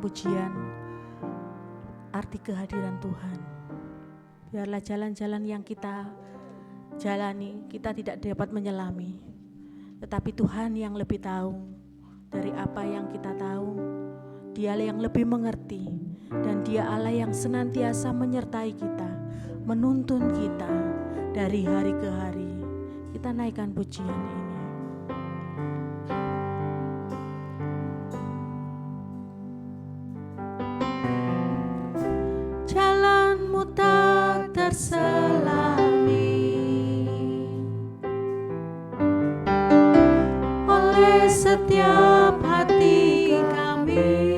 pujian, arti kehadiran Tuhan. Biarlah jalan-jalan yang kita jalani, kita tidak dapat menyelami. Tetapi Tuhan yang lebih tahu dari apa yang kita tahu. Dia yang lebih mengerti. Dan Dia Allah yang senantiasa menyertai kita, menuntun kita dari hari ke hari. Kita naikkan pujian ini. Jalanmu tak terselami oleh setiap hati kami.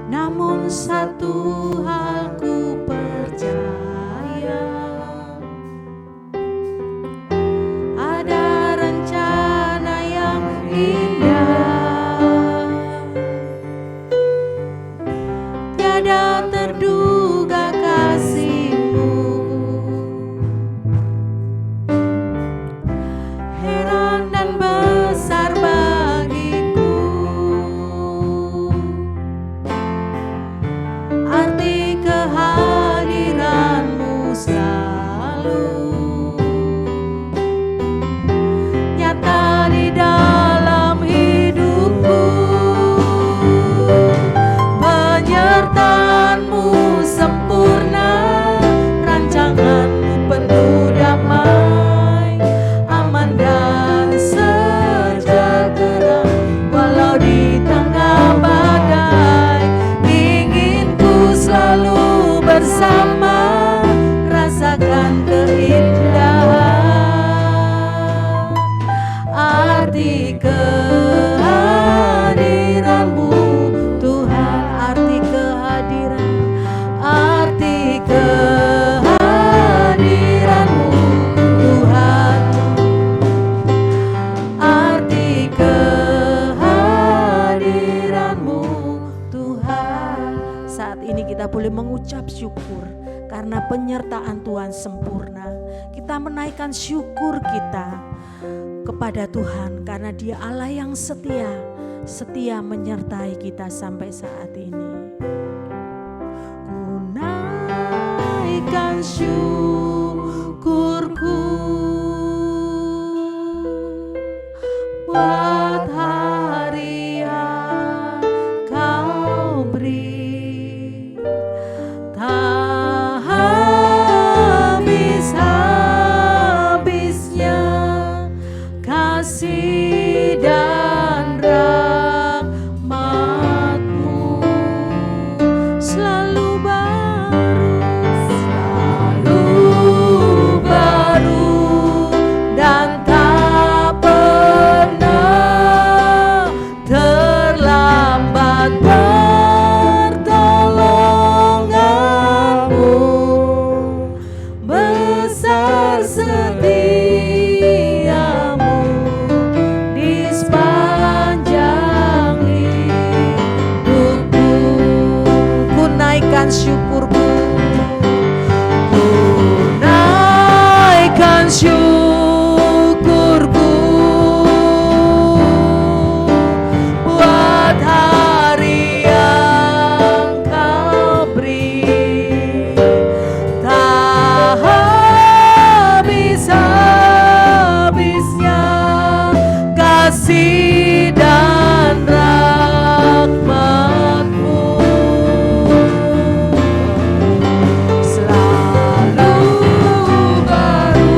Namun satu hal ku percaya, ada rencana yang indah, tiada terduga kasih-Mu, heran dan besar bagiku, arti kehadiran-Mu selalu nyata di dalam hidupku. Penyertaan-Mu sempurna, rancangan-Mu penuh damai, aman dan sejahtera. Walau di tengah badai, inginku selalu bersama, rasakan keindahan arti kehadiran-Mu Tuhan, arti kehadiran, arti kehadiran-Mu Tuhan, arti kehadiran-Mu Tuhan. Saat ini kita boleh mengucap syukur karena penyertaan Tuhan sempurna. Kita menaikkan syukur kita kepada Tuhan karena Dia Allah yang setia, setia menyertai kita sampai saat ini. Ku naikkan syukurku buat hari yang Kau beri, tak habis-habisnya kasih dan rahmat-Mu selalu baru dan tak pernah terlambat pertolongan-Mu, besar setia-Mu di sepanjang hidupku. Ku naikkan syukurku, ku naikkan syukurku buat hari yang Kau beri, tak habis-habisnya kasih dan rahmat-Mu selalu baru.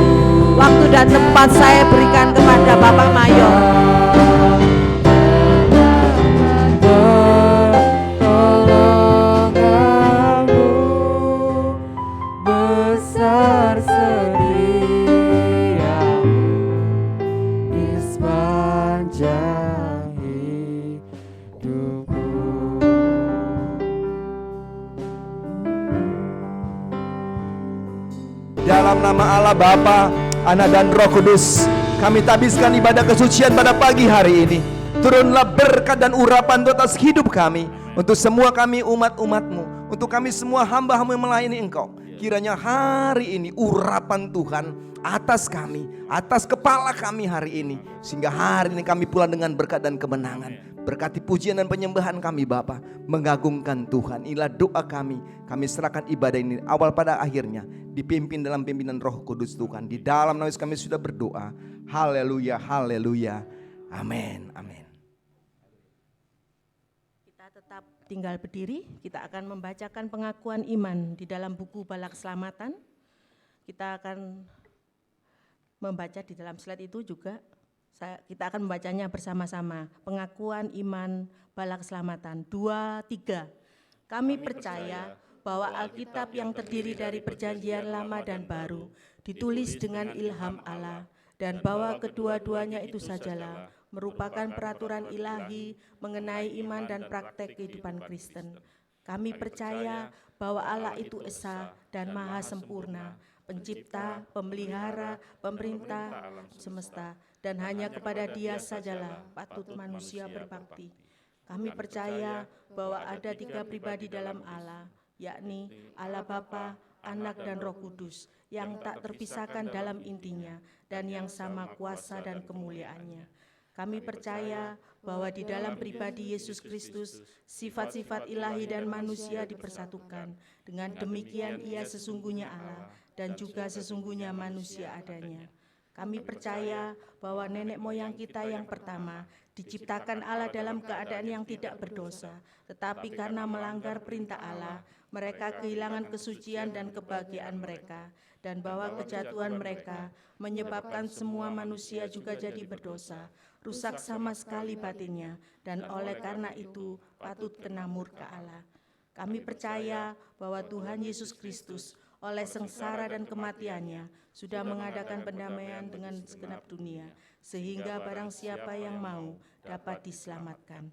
Waktu dan tempat saya berikan kepada Bapak Mayor. Pertolongan-Mu besar setia-Mu di sepanjang hidupku. Dalam nama Allah Bapa, Anak dan Roh Kudus, kami tabiskan ibadah kesucian pada pagi hari ini. Turunlah berkat dan urapan atas hidup kami, untuk semua kami umat-umat-Mu, untuk kami semua hamba-hamba yang melayani Engkau. kiranya hari ini urapan Tuhan atas kami, atas kepala kami hari ini, sehingga hari ini kami pulang dengan berkat dan kemenangan. Berkati pujian dan penyembahan kami Bapa, mengagungkan Tuhan. Inilah doa kami serahkan ibadah ini awal pada akhirnya dipimpin dalam pimpinan Roh Kudus Tuhan. Di dalam nama Yesus kami sudah berdoa. Haleluya, haleluya, amin, amin. Kita tetap tinggal berdiri, kita akan membacakan pengakuan iman di dalam buku Bala Keselamatan. Kita akan membaca di dalam slide itu juga, kita akan membacanya bersama-sama. Pengakuan iman Bala Keselamatan 2, 3. Kami percaya bahwa Alkitab yang terdiri dari perjanjian lama dan baru ditulis dengan ilham Allah, dan bahwa kedua-duanya itu sajalah merupakan peraturan ilahi mengenai iman dan praktek kehidupan Kristen. Kami percaya bahwa Allah itu esa dan maha sempurna, pencipta, pemelihara, pemerintah semesta, dan hanya kepada Dia sajalah patut manusia berbakti. Kami percaya bahwa ada 3 pribadi dalam Allah, yakni Allah Bapa, Anak dan Roh Kudus, yang tak terpisahkan dalam intinya dan yang sama kuasa dan kemuliaannya. Kami percaya bahwa di dalam pribadi Yesus Kristus, sifat-sifat ilahi dan manusia dipersatukan. Dengan demikian Ia sesungguhnya Allah dan juga sesungguhnya manusia adanya. Kami percaya bahwa nenek moyang kita yang pertama diciptakan Allah dalam keadaan yang tidak berdosa, tetapi karena melanggar perintah Allah, mereka kehilangan kesucian dan kebahagiaan mereka, dan bahwa kejatuhan mereka menyebabkan semua manusia juga jadi berdosa, rusak sama sekali batinnya, dan oleh karena itu patut kena murka Allah. Kami percaya bahwa Tuhan Yesus Kristus oleh sengsara dan kematiannya sudah mengadakan pendamaian dengan segenap dunia, sehingga barang siapa yang mau dapat diselamatkan.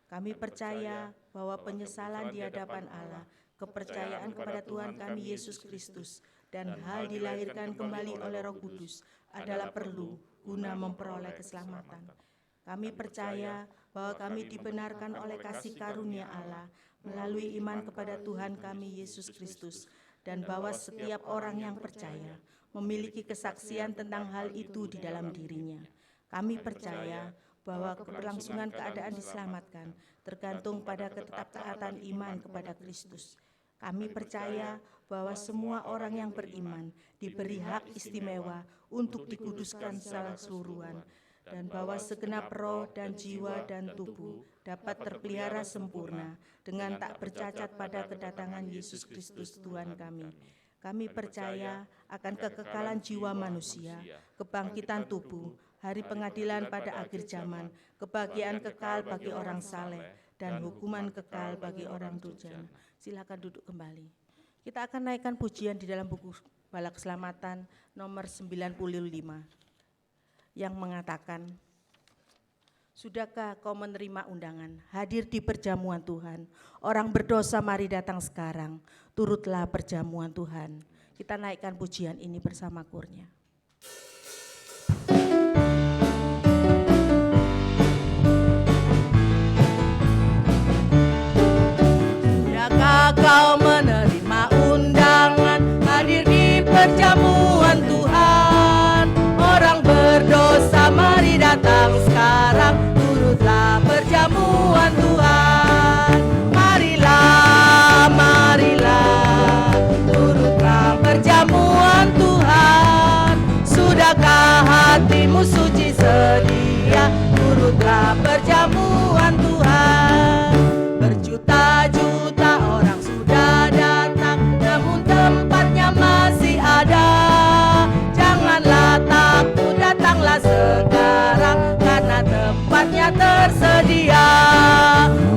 Kami percaya bahwa penyesalan di hadapan Allah, kepercayaan kepada Tuhan kami Yesus Kristus, dan hal dilahirkan kembali oleh Roh Kudus adalah perlu guna memperoleh keselamatan. Kami percaya bahwa kami dibenarkan oleh kasih karunia Allah melalui iman kepada Tuhan kami Yesus Kristus, dan bahwa setiap orang yang percaya memiliki kesaksian tentang hal itu di dalam dirinya. Kami percaya bahwa keberlangsungan keadaan diselamatkan tergantung pada ketetapan iman kepada Kristus. Kami percaya bahwa semua orang yang beriman diberi hak istimewa untuk dikuduskan secara keseluruhan, dan bahwa segenap roh dan jiwa dan tubuh dapat terpelihara sempurna dengan tak bercacat pada kedatangan Yesus Kristus Tuhan kami. Kami percaya akan kekekalan jiwa manusia, kebangkitan tubuh, hari pengadilan pada akhir zaman, kebahagiaan kekal bagi orang saleh, dan hukuman kekal bagi orang durjana. Silakan duduk kembali. Kita akan naikkan pujian di dalam buku Bala Keselamatan nomor 95 yang mengatakan, sudahkah kau menerima undangan hadir di perjamuan Tuhan? Orang berdosa mari datang sekarang, turutlah perjamuan Tuhan. Kita naikkan pujian ini bersama kurnya. Sudahkah kau menerima undangan hadir di perjamuan Tuhan? Orang berdosa mari datang sekarang, turutlah perjamuan Tuhan. Marilah, marilah, turutlah perjamuan Tuhan. Sudahkah hatimu suci sedia, turutlah perjamuan Tuhan. Berjuta-juta orang sudah datang, namun tempatnya masih ada. Janganlah takut, datanglah sekarang, karena tempatnya tersedia.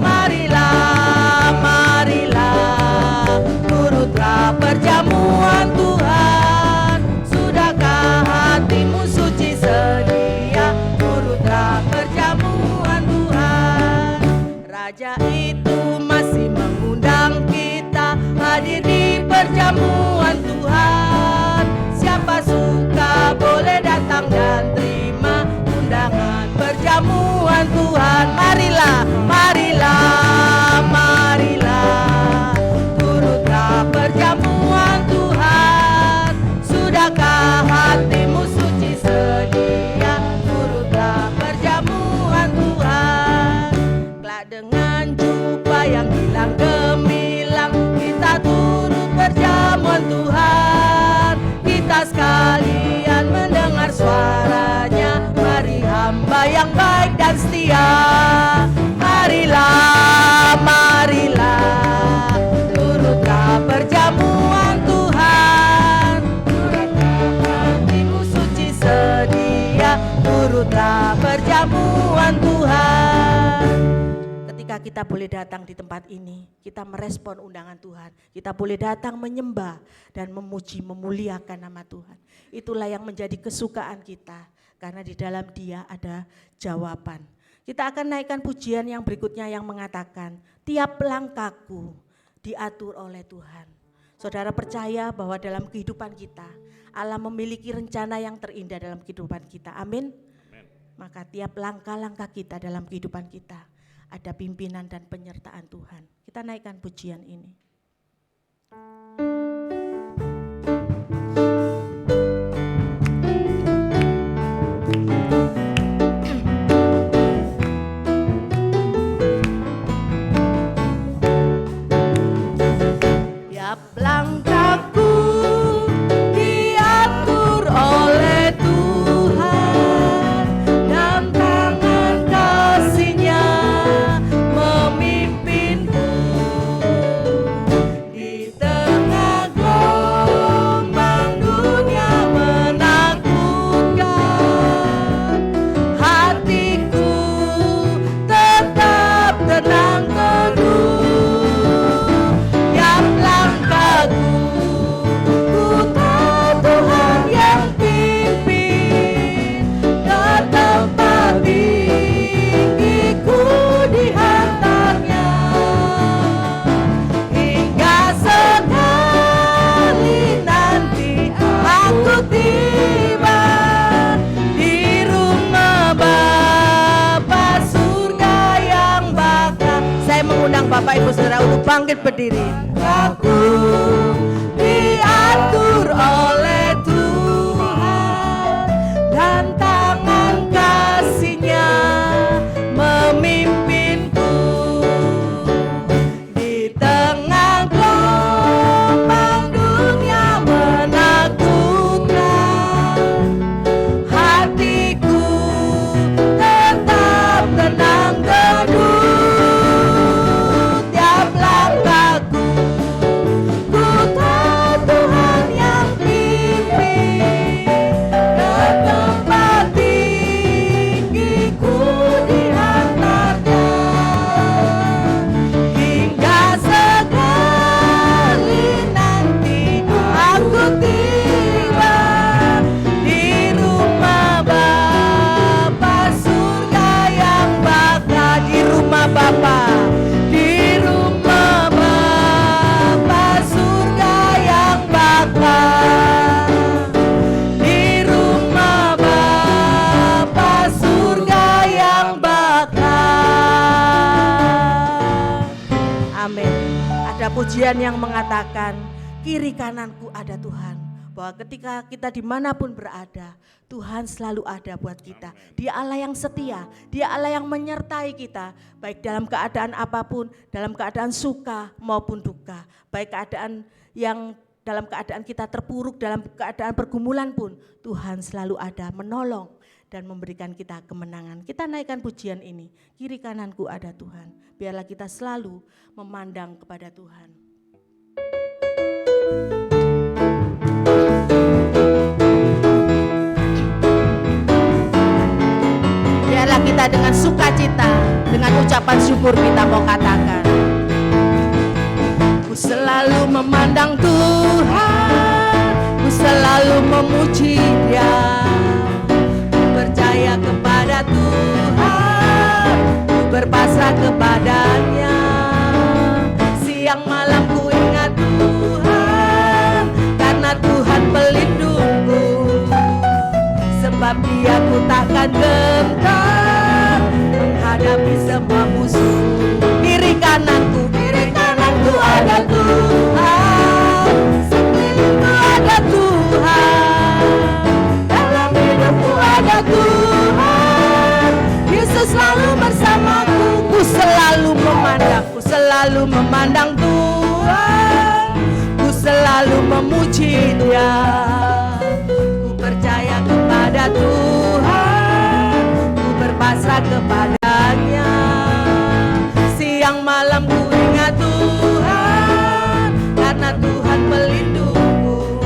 Marilah, marilah, turutlah perjamuan Tuhan. Sudahkah hatimu suci sedia, turutlah perjamuan Tuhan. Raja itu masih mengundang kita hadir di perjamuan Tuhan. Siapa suka boleh datang dan terima undangan perjamuan Tuhan. Marilah, marilah, marilah, turutlah perjamuan Tuhan. sekalian mendengar suaranya. Mari hamba yang baik dan setia, marilah, marilah, turutlah perjamuan Tuhan. Hatimu suci sedia, turutlah perjamuan Tuhan. Ketika kita boleh datang di tempat ini, kita merespon undangan Tuhan. Kita boleh datang menyembah dan memuji, memuliakan nama Tuhan. Itulah yang menjadi kesukaan kita, karena di dalam Dia ada jawaban. Kita akan naikkan pujian yang berikutnya yang mengatakan, tiap langkahku diatur oleh Tuhan. Saudara percaya bahwa dalam kehidupan kita, Allah memiliki rencana yang terindah dalam kehidupan kita. Amin. Maka tiap langkah-langkah kita dalam kehidupan kita, ada pimpinan dan penyertaan Tuhan. Kita naikkan pujian ini. Tiap langkahku diatur oleh Tuhan, dan tangan kasih-Nya memimpinku. Di tengah gelombang dunia menakutkan, hatiku tetap tenang teduh. Tiap langkahku, ku tahu Tuhan yang pimpin, ke tempat tinggiku dihantarnya. Hingga sekali nanti aku tiba di rumah Bapa surga yang bakal. Saya mengundang Bapak Ibu Saudara untuk bangkit berdiri. Aku diatur oleh Tuhan, dan tangan kasih-Nya memimpinku. Di tengah gelombang dunia menakutkan, hatiku tetap tenang teduh. Tiap langkahku, ku tahu Tuhan yang pimpin, ke tempat tinggiku dihantarnya. Hingga sekali nanti aku tiba di rumah Bapa surga yang bakal. Di rumah Bapa, di rumah Bapa surga yang bakal. Di rumah Bapa surga yang bakal. Amin. Ada pujian yang mengatakan, kiri kananku ada Tuhan. Bahwa ketika kita dimanapun berada, Tuhan selalu ada buat kita. Dia Allah yang setia, Dia Allah yang menyertai kita, baik dalam keadaan apapun, dalam keadaan suka maupun duka. Baik dalam keadaan kita terpuruk, dalam keadaan pergumulan pun, Tuhan selalu ada menolong dan memberikan kita kemenangan. Kita naikkan pujian ini, kiri kananku ada Tuhan. Biarlah kita selalu memandang kepada Tuhan. Biarlah kita dengan sukacita, dengan ucapan syukur kita mau katakan, ku selalu memandang Tuhan, ku selalu memuji Dia, ku percaya kepada Tuhan, ku berpasrah kepadanya. Siang malam ku ingat Tuhan, karena Tuhan pelindungku. Sebab Dia ku takkan gentar menghadapi semua musuh. Kiri kananku ada Tuhan, sekelilingku ada Tuhan, dalam hidupku ada Tuhan. Yesus selalu bersamaku, ku selalu memandang Tuhan, ku selalu memuji Dia. ada Tuhan, ku berpasrah kepadanya. Siang malam ku ingat Tuhan, karena Tuhan pelindungku.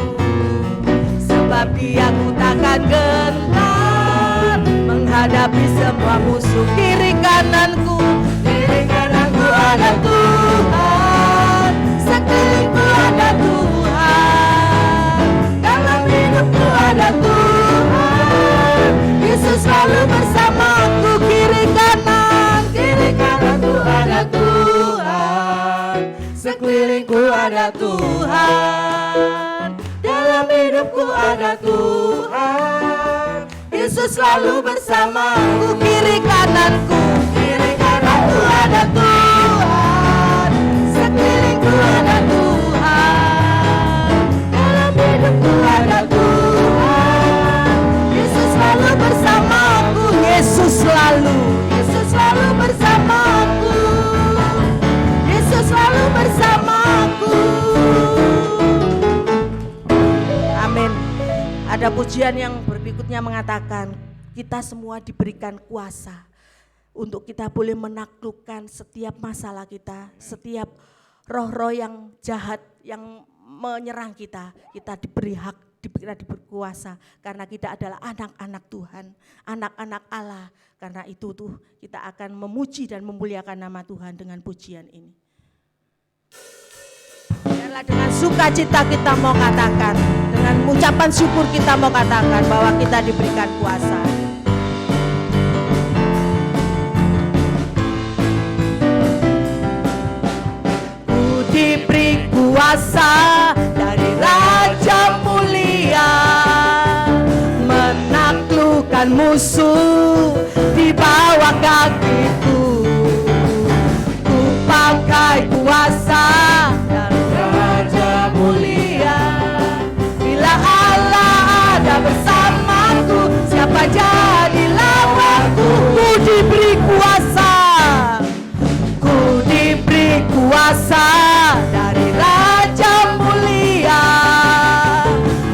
Sebab Dia ku takkan gentar menghadapi semua musuh. Kiri kananku ada Tuhan, sekelilingku ada Tuhan, dalam hidupku ada Tuhan. Yesus selalu bersamaku. Kiri kananku ada Tuhan, sekelilingku ada Tuhan, dalam hidupku ada Tuhan. Yesus selalu bersamaku. Kiri kananku ada Tuhan, sekelilingku ada Tuhan, dalam hidupku ada Tuhan. Yesus selalu bersamaku. Yesus selalu bersamaku. Yesus selalu bersamaku. Amin. Ada pujian yang berikutnya mengatakan, kita semua diberikan kuasa untuk kita boleh menaklukkan setiap masalah kita, setiap roh-roh yang jahat yang menyerang kita. Kita diberi hak, kita diberi kuasa karena kita adalah anak-anak Tuhan, anak-anak Allah. Karena itu kita akan memuji dan memuliakan nama Tuhan dengan pujian ini. Biarlah dengan sukacita kita mau katakan, dengan ucapan syukur kita mau katakan bahwa kita diberikan kuasa. Diberi kuasa dari Raja Mulia, menaklukkan musuh di bawah kakiku. Ku pakai kuasa dari Raja Mulia. Bila Allah ada bersamaku, siapa jadi lawanku? Ku diberi kuasa, ku diberi kuasa dari Raja Mulia,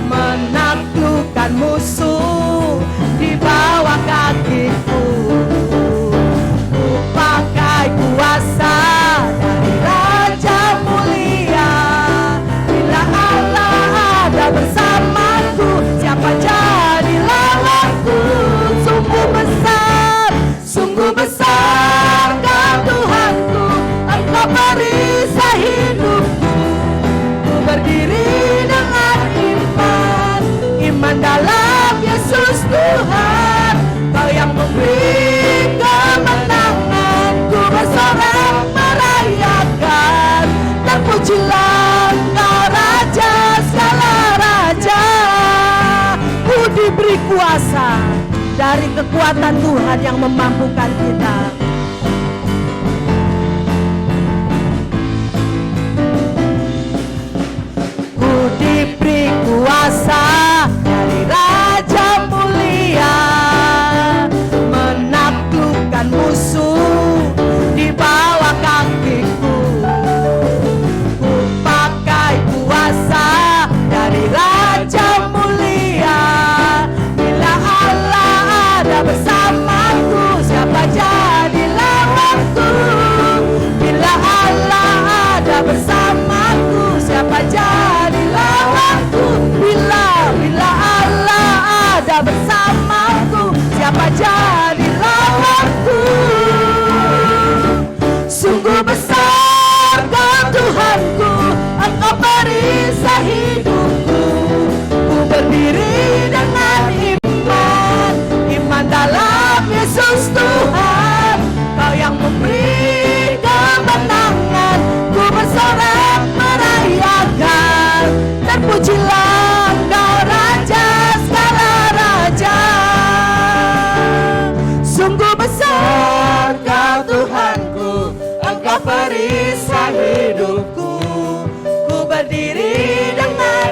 menaklukkan musuh di bawah kakiku. Ku pakai kuasa dari Raja Mulia. Bila Allah ada bersamaku, siapa jadi lawanku? Sungguh besar kau Tuhanku, Engkau perisai hidupku. Ku berdiri dengan iman dalam Yesus Tuhan. Kau yang memberi kemenangan, ku bersorak merayakan. Terpujilah Engkau Raja segala raja. Ku diberi kuasa dari kekuatan Tuhan yang memampukan kita. Ku diberi kuasa dari Raja Mulia, menaklukkan musuh di bawah kakiku. Ku pakai kuasa dari Raja Mulia. Bila Allah ada bersamaku, siapa jadi lawanku? Bila Allah ada bersamaku, siapa jadi lawanku? Bila Allah ada bersamaku, siapa jadi lawanku? Sungguh besar kau Tuhanku, Engkau perisai hidupku. Ku berdiri dengan iman dalam Yesus Tuhan. Kau yang memberi kemenangan, ku bersorak merayakan. Terpujilah Engkau Raja segala raja. Sungguh besar kau Tuhanku, Engkau perisai hidupku. Ku berdiri dengan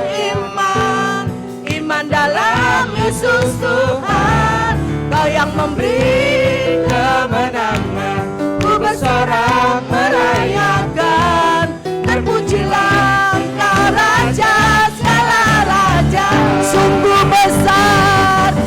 iman dalam Yesus Tuhan. Kau yang memberi kemenangan, ku bersorak merayakan. Terpujilah Engkau Raja segala raja. Sungguh besar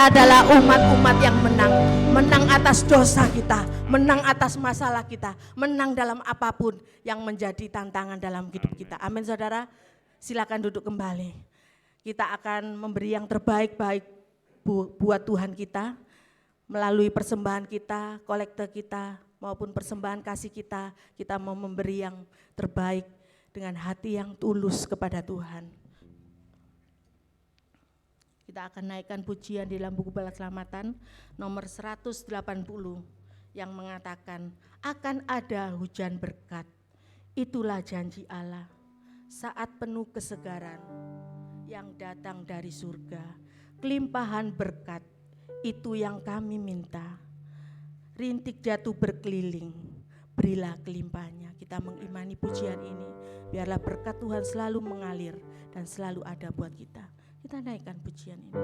Kita adalah umat-umat yang menang. Menang atas dosa kita, menang atas masalah kita, menang dalam apapun yang menjadi tantangan dalam hidup kita. Amin saudara, silakan duduk kembali. Kita akan memberi yang terbaik-baik buat Tuhan kita, melalui persembahan kita, kolekte kita, maupun persembahan kasih kita mau memberi yang terbaik dengan hati yang tulus kepada Tuhan. Kita akan naikkan pujian di dalam buku Keselamatan nomor 180 yang mengatakan, akan ada hujan berkat, itulah janji Allah, saat penuh kesegaran yang datang dari surga, kelimpahan berkat, itu yang kami minta. Rintik jatuh berkeliling, berilah kelimpahannya. Kita mengimani pujian ini, biarlah berkat Tuhan selalu mengalir dan selalu ada buat kita. Kita naikkan pujian ini.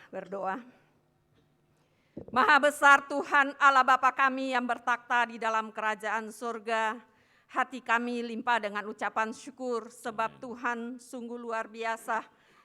Berdoa. Maha besar Tuhan Allah Bapa kami yang bertakhta di dalam kerajaan surga, hati kami limpah dengan ucapan syukur sebab Tuhan sungguh luar biasa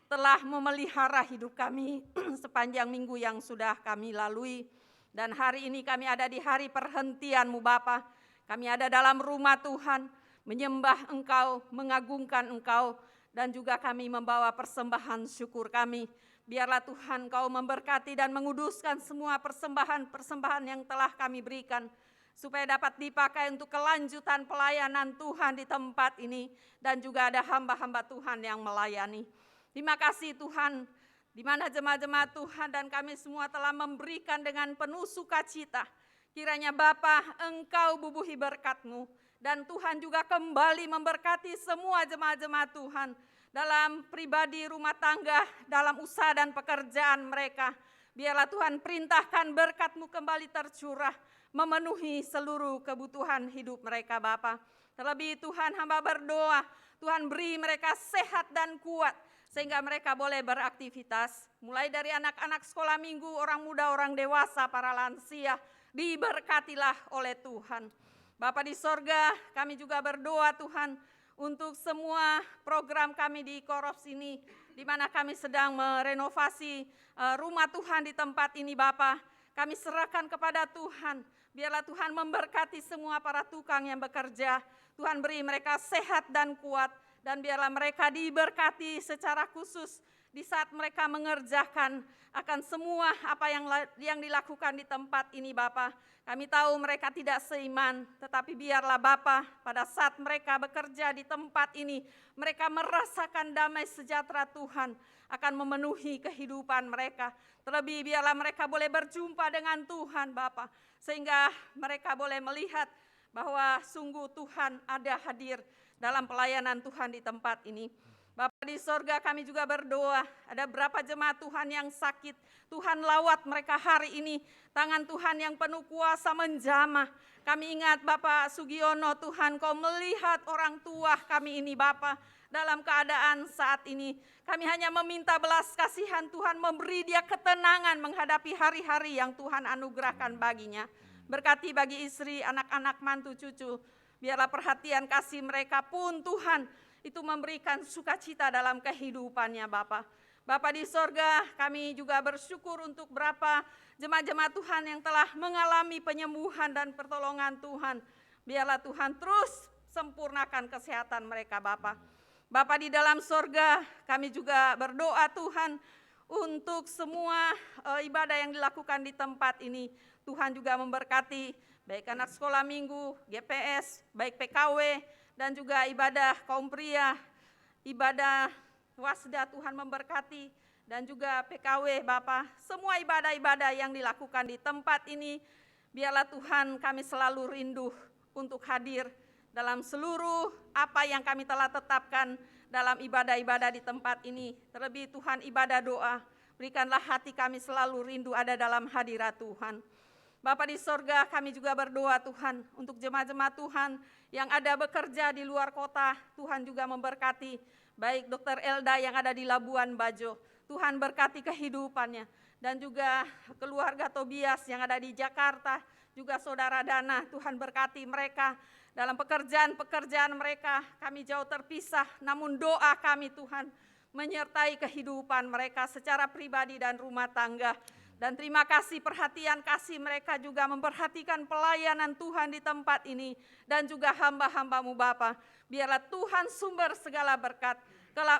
telah memelihara hidup kami sepanjang minggu yang sudah kami lalui. Dan hari ini kami ada di hari perhentian-Mu Bapa. Kami ada dalam rumah Tuhan, menyembah Engkau, mengagungkan Engkau, dan juga kami membawa persembahan syukur kami. Biarlah Tuhan Kau memberkati dan menguduskan semua persembahan-persembahan yang telah kami berikan, supaya dapat dipakai untuk kelanjutan pelayanan Tuhan di tempat ini, dan juga ada hamba-hamba Tuhan yang melayani. Terima kasih Tuhan, di mana jemaat-jemaat Tuhan dan kami semua telah memberikan dengan penuh sukacita. Kiranya Bapa, Engkau bubuhi berkat-Mu, dan Tuhan juga kembali memberkati semua jemaat-jemaat Tuhan, dalam pribadi, rumah tangga, dalam usaha dan pekerjaan mereka. Biarlah Tuhan perintahkan berkat-Mu kembali tercurah, memenuhi seluruh kebutuhan hidup mereka Bapa. Terlebih Tuhan, hamba berdoa, Tuhan beri mereka sehat dan kuat, sehingga mereka boleh beraktivitas. Mulai dari anak-anak sekolah minggu, orang muda, orang dewasa, para lansia, diberkatilah oleh Tuhan. Bapa di sorga, kami juga berdoa Tuhan, untuk semua program kami di Korops ini, di mana kami sedang merenovasi rumah Tuhan di tempat ini Bapa. Kami serahkan kepada Tuhan, biarlah Tuhan memberkati semua para tukang yang bekerja. Tuhan beri mereka sehat dan kuat, Dan biarlah mereka diberkati secara khusus di saat mereka mengerjakan akan semua apa yang dilakukan di tempat ini Bapa. Kami tahu mereka tidak seiman, tetapi biarlah Bapa pada saat mereka bekerja di tempat ini, mereka merasakan damai sejahtera Tuhan akan memenuhi kehidupan mereka. Terlebih biarlah mereka boleh berjumpa dengan Tuhan Bapa, sehingga mereka boleh melihat bahwa sungguh Tuhan ada hadir dalam pelayanan Tuhan di tempat ini. Bapa di sorga, kami juga berdoa, ada berapa jemaat Tuhan yang sakit, Tuhan lawat mereka hari ini, tangan Tuhan yang penuh kuasa menjamah. Kami ingat Bapak Sugiono, Tuhan Kau melihat orang tua kami ini Bapa dalam keadaan saat ini. Kami hanya meminta belas kasihan Tuhan, memberi dia ketenangan menghadapi hari-hari yang Tuhan anugerahkan baginya. Berkati bagi istri, anak-anak, mantu, cucu, biarlah perhatian kasih mereka pun Tuhan itu memberikan sukacita dalam kehidupannya Bapa. Bapa di sorga, kami juga bersyukur untuk berapa jemaat-jemaat Tuhan yang telah mengalami penyembuhan dan pertolongan Tuhan. Biarlah Tuhan terus sempurnakan kesehatan mereka Bapa. Bapa di dalam sorga, kami juga berdoa Tuhan untuk semua ibadah yang dilakukan di tempat ini. Tuhan juga memberkati baik anak sekolah minggu, GPS, baik PKW, dan juga ibadah kaum pria, ibadah wasda Tuhan memberkati, dan juga PKW Bapa. Semua ibadah-ibadah yang dilakukan di tempat ini, biarlah Tuhan kami selalu rindu untuk hadir dalam seluruh apa yang kami telah tetapkan dalam ibadah-ibadah di tempat ini. Terlebih Tuhan ibadah doa, berikanlah hati kami selalu rindu ada dalam hadirat Tuhan. Bapa di sorga, kami juga berdoa Tuhan untuk jemaat-jemaat Tuhan yang ada bekerja di luar kota. Tuhan juga memberkati, baik Dr. Elda yang ada di Labuan Bajo. Tuhan berkati kehidupannya. Dan juga keluarga Tobias yang ada di Jakarta. Juga saudara Dana, Tuhan berkati mereka dalam pekerjaan-pekerjaan mereka. Kami jauh terpisah, namun doa kami Tuhan menyertai kehidupan mereka secara pribadi dan rumah tangga. Dan terima kasih perhatian kasih mereka juga memperhatikan pelayanan Tuhan di tempat ini. Dan juga hamba-hamba-Mu Bapa. Biarlah Tuhan sumber segala berkat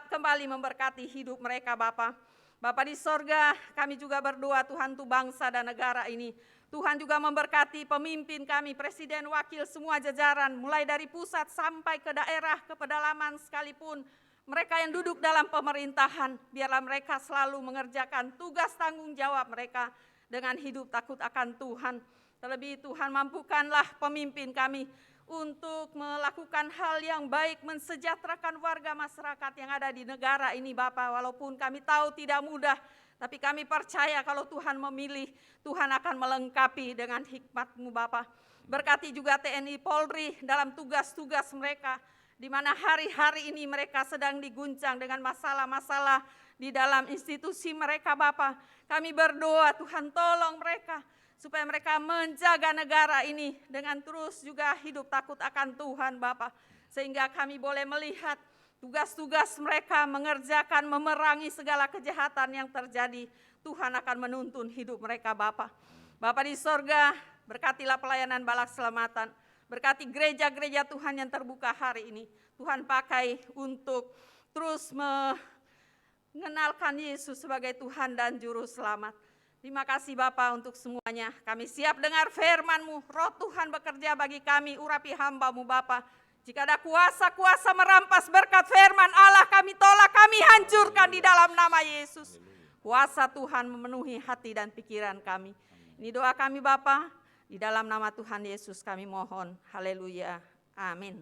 kembali memberkati hidup mereka Bapa. Bapa di sorga, kami juga berdoa Tuhan untuk bangsa dan negara ini. Tuhan juga memberkati pemimpin kami, presiden, wakil, semua jajaran. Mulai dari pusat sampai ke daerah, ke pedalaman sekalipun. Mereka yang duduk dalam pemerintahan, biarlah mereka selalu mengerjakan tugas tanggung jawab mereka dengan hidup takut akan Tuhan. Terlebih Tuhan mampukanlah pemimpin kami untuk melakukan hal yang baik, mensejahterakan warga masyarakat yang ada di negara ini Bapa. Walaupun kami tahu tidak mudah, tapi kami percaya kalau Tuhan memilih, Tuhan akan melengkapi dengan hikmat-Mu Bapa. Berkati juga TNI Polri dalam tugas-tugas mereka, di mana hari-hari ini mereka sedang diguncang dengan masalah-masalah di dalam institusi mereka Bapa. Kami berdoa Tuhan tolong mereka supaya mereka menjaga negara ini dengan terus juga hidup takut akan Tuhan Bapa. Sehingga kami boleh melihat tugas-tugas mereka mengerjakan, memerangi segala kejahatan yang terjadi. Tuhan akan menuntun hidup mereka Bapa. Bapa di sorga, berkatilah pelayanan Balak Selamatan. Berkati gereja-gereja Tuhan yang terbuka hari ini. Tuhan pakai untuk terus mengenalkan Yesus sebagai Tuhan dan Juru Selamat. Terima kasih Bapa untuk semuanya. Kami siap dengar firman-Mu. Roh Tuhan bekerja bagi kami, urapi hamba-Mu Bapa. Jika ada kuasa-kuasa merampas berkat firman Allah, kami tolak, kami hancurkan di dalam nama Yesus. Kuasa Tuhan memenuhi hati dan pikiran kami. Ini doa kami Bapa. Di dalam nama Tuhan Yesus kami mohon. Haleluya. Amin.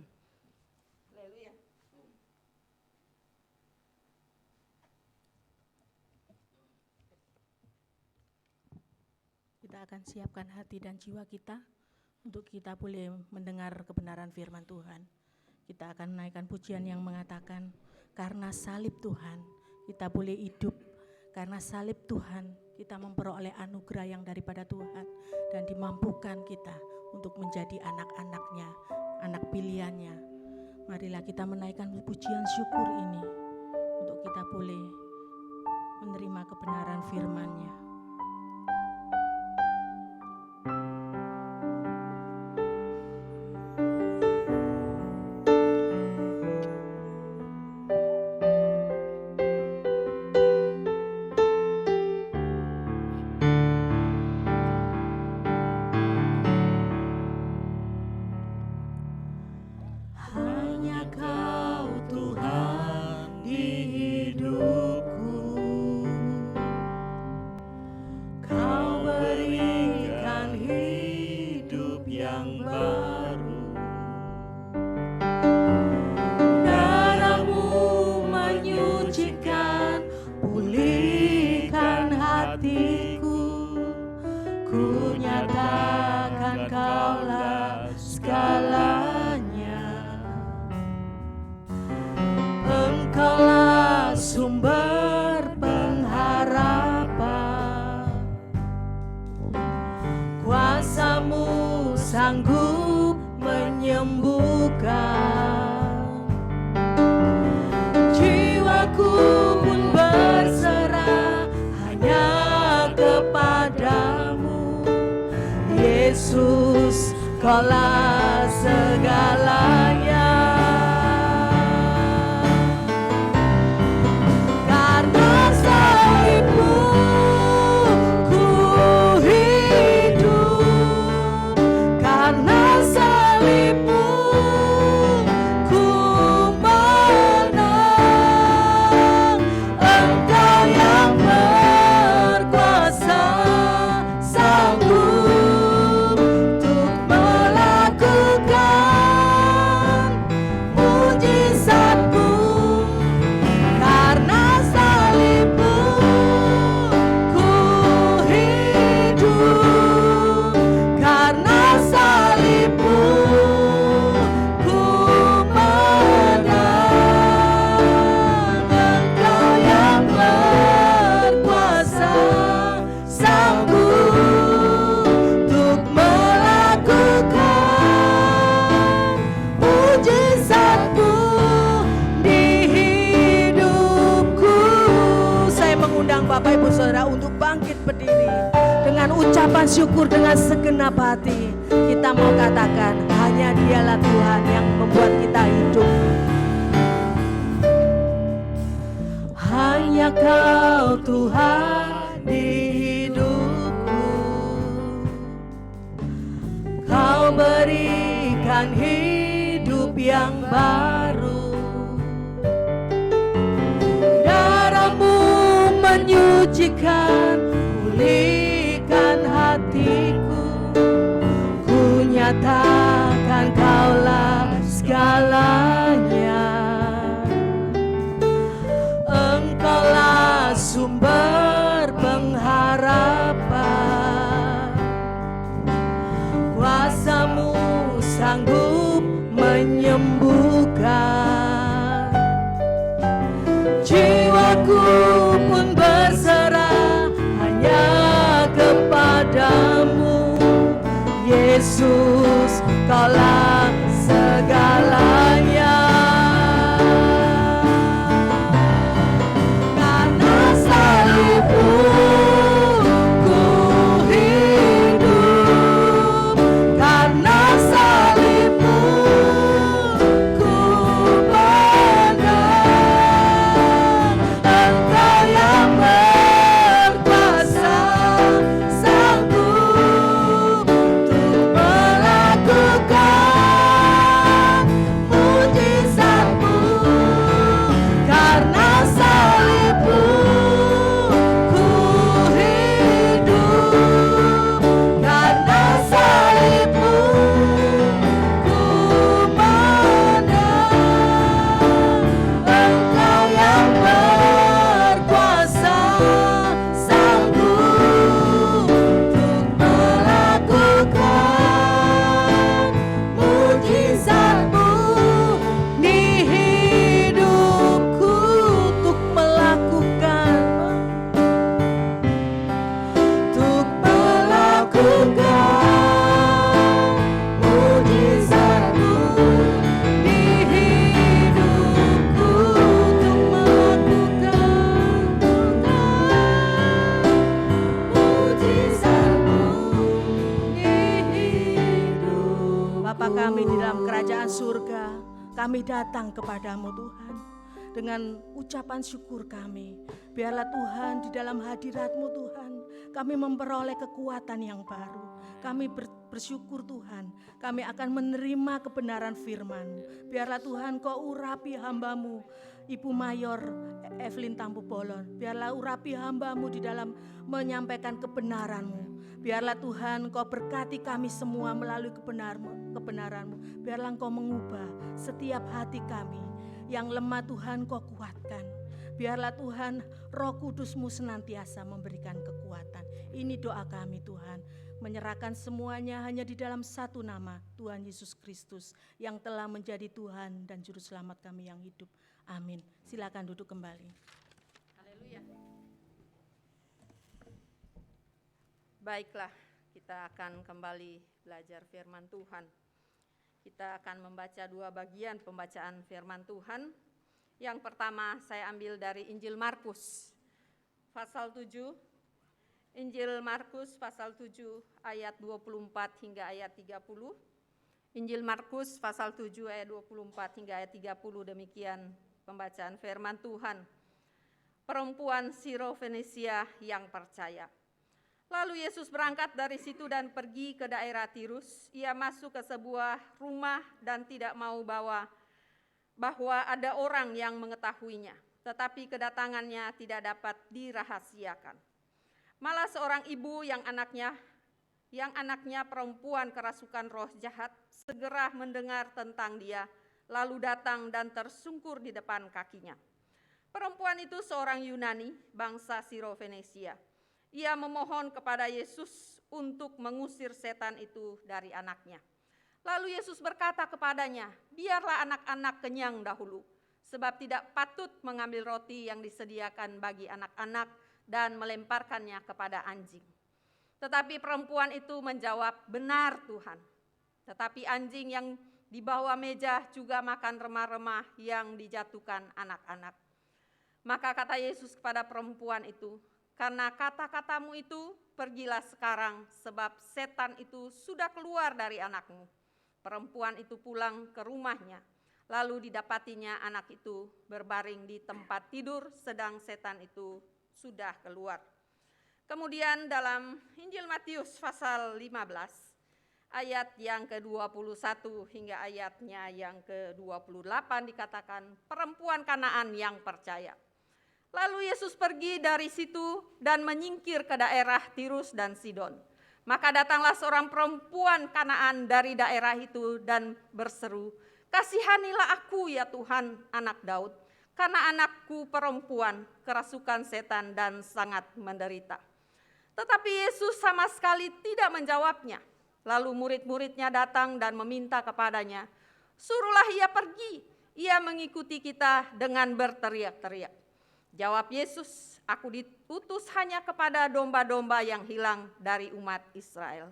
Haleluya. Kita akan siapkan hati dan jiwa kita untuk kita boleh mendengar kebenaran firman Tuhan. Kita akan menaikkan pujian yang mengatakan, karena salib Tuhan kita boleh hidup. Karena salib Tuhan kita memperoleh anugerah yang daripada Tuhan. Dan dimampukan kita untuk menjadi anak-anaknya, anak pilihannya. Marilah kita menaikkan pujian syukur ini untuk kita boleh menerima kebenaran firman-Nya. sanggup menyembuhkan. Jiwaku pun berserah hanya kepadamu, Yesus, Kaulah segalanya. Karena salibmu ku hidup, karena salibmu ku menang. Engkau yang berkuasa, sanggup untuk melakukan mujizatmu. Karena salibmu ku hidup, karena salibmu ku menang. Engkau yang berkuasa, sanggup untuk melakukan mujizatmu di hidupku. Saya mengundang Bapak Ibu Saudara untuk bangkit berdiri dengan ucapan syukur dengan segenap hati. Kita mau katakan hanya Dialah Tuhan yang membuat kita hidup. Hanya Kau Tuhan di hidupku, Kau berikan hidup yang baru. Darah-Mu menyucikan, pulihkan hatiku. Ku nyatakan Kaulah segalanya. Engkaulah sumber pengharapan, kuasa-Mu sanggup menyembuhkan. Jiwaku pun berserah hanya kepadamu, Yesus, Kaulah segalanya. Karena salibmu ku hidup, karena salibmu ku menang. Engkau yang berkuasa, sanggup untuk melakukan mujizatmu. Karena salibmu ku hidup, karena salibmu ku menang. Engkau yang berkuasa, sanggup untuk melakukan mujizatmu di hidupku. Untuk melakukan mujizatmu di hidupku. Untuk melakukan mujizatmu di hidup. Bapa kami di dalam kerajaan surga, kami datang kepadamu Tuhan dengan ucapan syukur kami. Biarlah Tuhan di dalam hadirat-Mu Tuhan, kami memperoleh kekuatan yang baru. Kami bersyukur Tuhan, kami akan menerima kebenaran firman-Mu. Biarlah Tuhan Kau urapi hamba-Mu, Ibu Mayor Evelyn Tampu Bolon. Biarlah urapi hamba-Mu di dalam menyampaikan kebenaran-Mu. Biarlah Tuhan Kau berkati kami semua melalui kebenaran-Mu. Biarlah Engkau mengubah setiap hati kami yang lemah Tuhan Kau kuatkan. Biarlah Tuhan Roh Kudus-Mu senantiasa memberikan kekuatan. Ini doa kami Tuhan, menyerahkan semuanya hanya di dalam satu nama, Tuhan Yesus Kristus yang telah menjadi Tuhan dan Juru Selamat kami yang hidup. Amin. Silakan duduk kembali. Haleluya. Baiklah, kita akan kembali belajar firman Tuhan. Kita akan membaca 2 bagian pembacaan firman Tuhan. Yang pertama saya ambil dari Injil Markus pasal 7. Injil Markus pasal 7 ayat 24 hingga ayat 30. Injil Markus pasal 7 ayat 24 hingga ayat 30, demikian pembacaan firman Tuhan. Perempuan Sirofenisia yang percaya. Lalu Yesus berangkat dari situ dan pergi ke daerah Tirus. Ia masuk ke sebuah rumah dan tidak mau bahwa ada orang yang mengetahuinya, tetapi kedatangannya tidak dapat dirahasiakan. Malah seorang ibu yang anaknya perempuan kerasukan roh jahat segera mendengar tentang dia, lalu datang dan tersungkur di depan kakinya. Perempuan itu seorang Yunani, bangsa Sirofenisia. Ia memohon kepada Yesus untuk mengusir setan itu dari anaknya. Lalu Yesus berkata kepadanya, biarlah anak-anak kenyang dahulu, sebab tidak patut mengambil roti yang disediakan bagi anak-anak dan melemparkannya kepada anjing. Tetapi perempuan itu menjawab, benar Tuhan. Tetapi anjing yang di bawah meja juga makan remah-remah yang dijatuhkan anak-anak. Maka kata Yesus kepada perempuan itu, karena kata-katamu itu, pergilah sekarang, sebab setan itu sudah keluar dari anakmu. Perempuan itu pulang ke rumahnya, lalu didapatinya anak itu berbaring di tempat tidur, sedang setan itu sudah keluar. Kemudian dalam Injil Matius pasal 15, ayat yang ke-21 hingga ayatnya yang ke-28 dikatakan, perempuan Kanaan yang percaya. Lalu Yesus pergi dari situ dan menyingkir ke daerah Tirus dan Sidon. Maka datanglah seorang perempuan Kanaan dari daerah itu dan berseru, kasihanilah aku ya Tuhan, anak Daud, karena anakku perempuan kerasukan setan dan sangat menderita. Tetapi Yesus sama sekali tidak menjawabnya. Lalu murid-muridnya datang dan meminta kepadanya, suruhlah ia pergi, ia mengikuti kita dengan berteriak-teriak. Jawab Yesus, aku diutus hanya kepada domba-domba yang hilang dari umat Israel.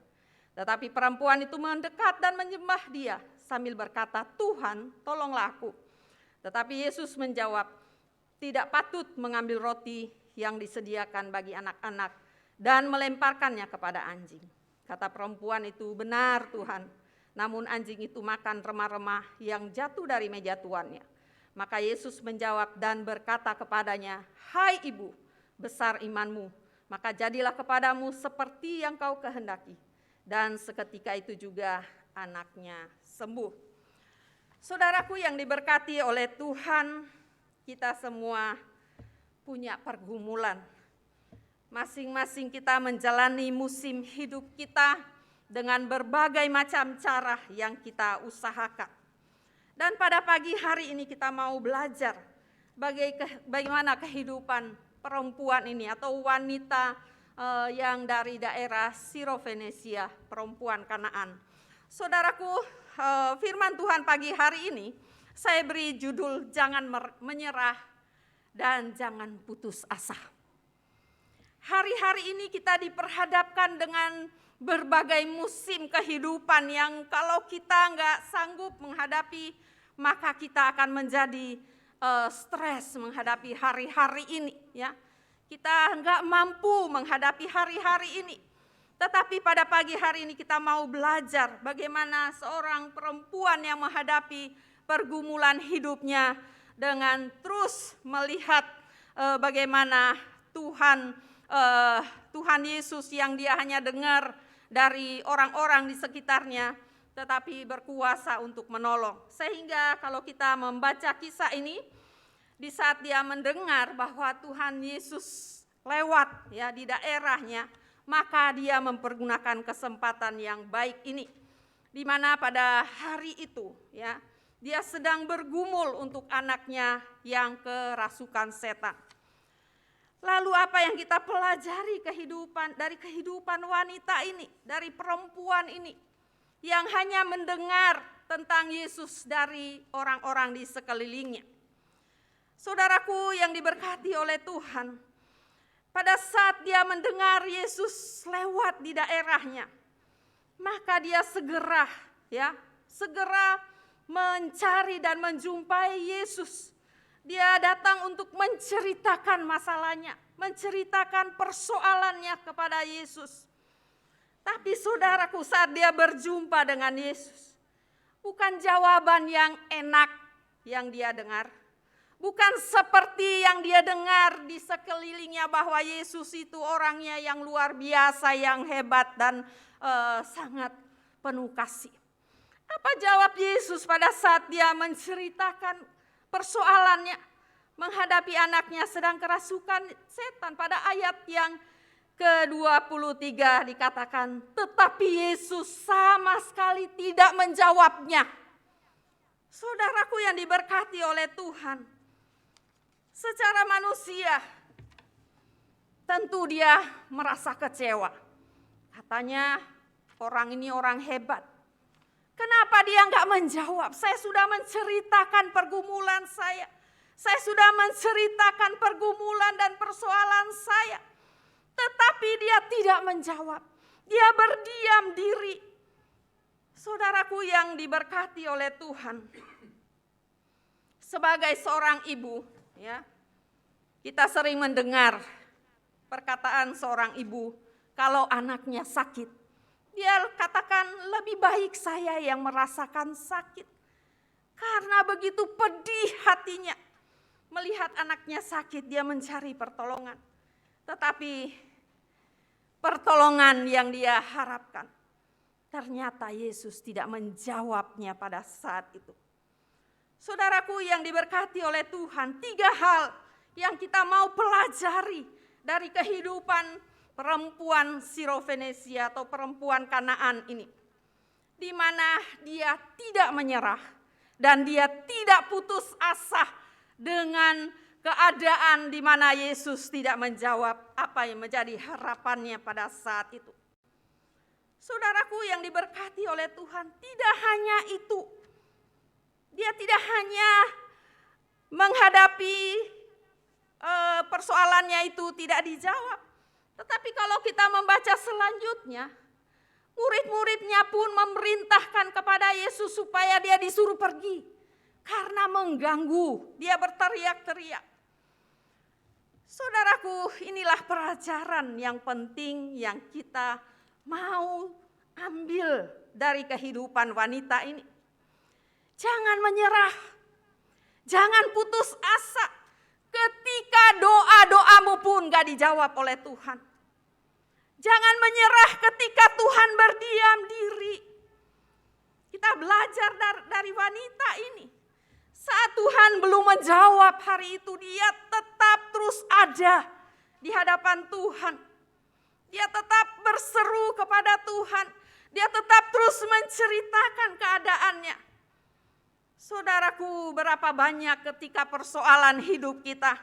Tetapi perempuan itu mendekat dan menyembah dia sambil berkata, Tuhan, tolonglah aku. Tetapi Yesus menjawab, tidak patut mengambil roti yang disediakan bagi anak-anak dan melemparkannya kepada anjing. Kata perempuan itu, benar Tuhan, namun anjing itu makan remah-remah yang jatuh dari meja tuannya. Maka Yesus menjawab dan berkata kepadanya, hai ibu, besar imanmu, maka jadilah kepadamu seperti yang kau kehendaki. Dan seketika itu juga anaknya sembuh. Saudaraku yang diberkati oleh Tuhan, kita semua punya pergumulan. Masing-masing kita menjalani musim hidup kita dengan berbagai macam cara yang kita usahakan. Dan pada pagi hari ini kita mau belajar bagaimana kehidupan perempuan ini atau wanita yang dari daerah Sirofenisia, perempuan Kanaan. Saudaraku, firman Tuhan pagi hari ini saya beri judul jangan menyerah dan jangan putus asa. Hari-hari ini kita diperhadapkan dengan berbagai musim kehidupan yang kalau kita nggak sanggup menghadapi, maka kita akan menjadi stres menghadapi hari-hari ini. Ya, kita nggak mampu menghadapi hari-hari ini. Tetapi pada pagi hari ini kita mau belajar bagaimana seorang perempuan yang menghadapi pergumulan hidupnya dengan terus melihat bagaimana Tuhan Yesus yang dia hanya dengar dari orang-orang di sekitarnya, tetapi berkuasa untuk menolong. Sehingga kalau kita membaca kisah ini, di saat dia mendengar bahwa Tuhan Yesus lewat ya di daerahnya, maka dia mempergunakan kesempatan yang baik ini. Di mana pada hari itu ya, dia sedang bergumul untuk anaknya yang kerasukan setan. Lalu apa yang kita pelajari dari kehidupan wanita ini, dari perempuan ini yang hanya mendengar tentang Yesus dari orang-orang di sekelilingnya. Saudaraku yang diberkati oleh Tuhan, pada saat dia mendengar Yesus lewat di daerahnya, maka dia segera mencari dan menjumpai Yesus. Dia datang untuk menceritakan masalahnya, menceritakan persoalannya kepada Yesus. Tapi saudaraku, saat dia berjumpa dengan Yesus, bukan jawaban yang enak yang dia dengar. Bukan seperti yang dia dengar di sekelilingnya bahwa Yesus itu orangnya yang luar biasa, yang hebat dan sangat penuh kasih. Apa jawab Yesus pada saat dia menceritakan persoalannya menghadapi anaknya sedang kerasukan setan? Pada ayat yang ke-23 dikatakan, tetapi Yesus sama sekali tidak menjawabnya. Saudaraku yang diberkati oleh Tuhan, secara manusia tentu dia merasa kecewa. Katanya orang ini orang hebat. Kenapa dia enggak menjawab? Saya sudah menceritakan pergumulan saya. Saya sudah menceritakan pergumulan dan persoalan saya. Tetapi dia tidak menjawab. Dia berdiam diri. Saudaraku yang diberkati oleh Tuhan. Sebagai seorang ibu, ya, kita sering mendengar perkataan seorang ibu kalau anaknya sakit. Dia katakan, lebih baik saya yang merasakan sakit. Karena begitu pedih hatinya melihat anaknya sakit, dia mencari pertolongan. Tetapi pertolongan yang dia harapkan, ternyata Yesus tidak menjawabnya pada saat itu. Saudaraku yang diberkati oleh Tuhan, 3 hal yang kita mau pelajari dari kehidupan perempuan Sirofenesia atau perempuan Kanaan ini. Di mana dia tidak menyerah dan dia tidak putus asa dengan keadaan di mana Yesus tidak menjawab apa yang menjadi harapannya pada saat itu. Saudaraku yang diberkati oleh Tuhan, tidak hanya itu. Dia tidak hanya menghadapi persoalannya itu tidak dijawab. Tetapi kalau kita membaca selanjutnya, murid-muridnya pun memerintahkan kepada Yesus supaya dia disuruh pergi. Karena mengganggu, dia berteriak-teriak. Saudaraku, inilah pelajaran yang penting yang kita mau ambil dari kehidupan wanita ini. Jangan menyerah, jangan putus asa ketika doa-doamu pun gak dijawab oleh Tuhan. Jangan menyerah ketika Tuhan berdiam diri. Kita belajar dari wanita ini. Saat Tuhan belum menjawab hari itu, dia tetap terus ada di hadapan Tuhan. Dia tetap berseru kepada Tuhan. Dia tetap terus menceritakan keadaannya. Saudaraku, berapa banyak ketika persoalan hidup kita,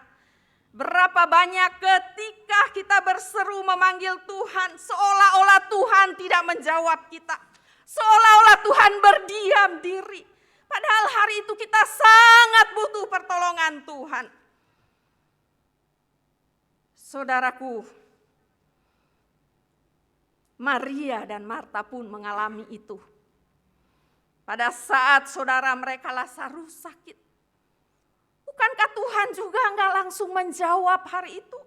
berapa banyak ketika kita berseru memanggil Tuhan, seolah-olah Tuhan tidak menjawab kita. Seolah-olah Tuhan berdiam diri. Padahal hari itu kita sangat butuh pertolongan Tuhan. Saudaraku, Maria dan Marta pun mengalami itu. Pada saat saudara mereka Lazarus sakit. Bukankah Tuhan juga enggak langsung menjawab hari itu?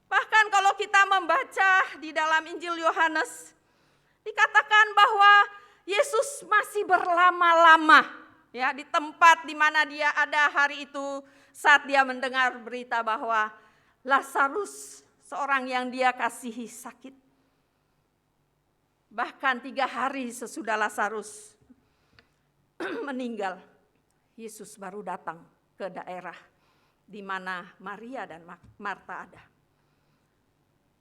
Bahkan kalau kita membaca di dalam Injil Yohanes, dikatakan bahwa Yesus masih berlama-lama ya di tempat di mana dia ada hari itu saat dia mendengar berita bahwa Lazarus, seorang yang dia kasihi, sakit. Bahkan 3 hari sesudah Lazarus meninggal, Yesus baru datang ke daerah di mana Maria dan Marta ada.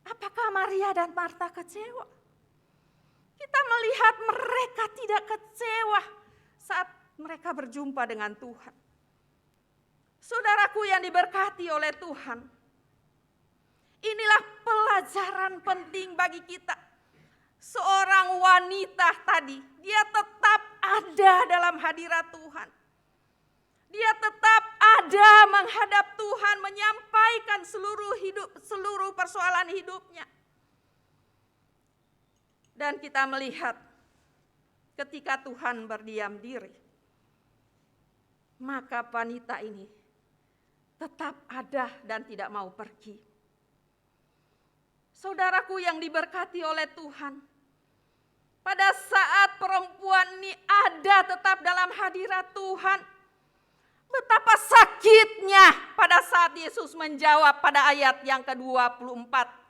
Apakah Maria dan Marta kecewa? Kita melihat mereka tidak kecewa saat mereka berjumpa dengan Tuhan. Saudaraku yang diberkati oleh Tuhan, inilah pelajaran penting bagi kita. Seorang wanita tadi, dia tetap ada dalam hadirat Tuhan. Dia tetap ada menghadap Tuhan, menyampaikan seluruh persoalan hidupnya. Dan kita melihat ketika Tuhan berdiam diri, maka wanita ini tetap ada dan tidak mau pergi. Saudaraku yang diberkati oleh Tuhan, pada saat perempuan ini ada tetap dalam hadirat Tuhan, betapa sakitnya pada saat Yesus menjawab pada ayat yang ke-24.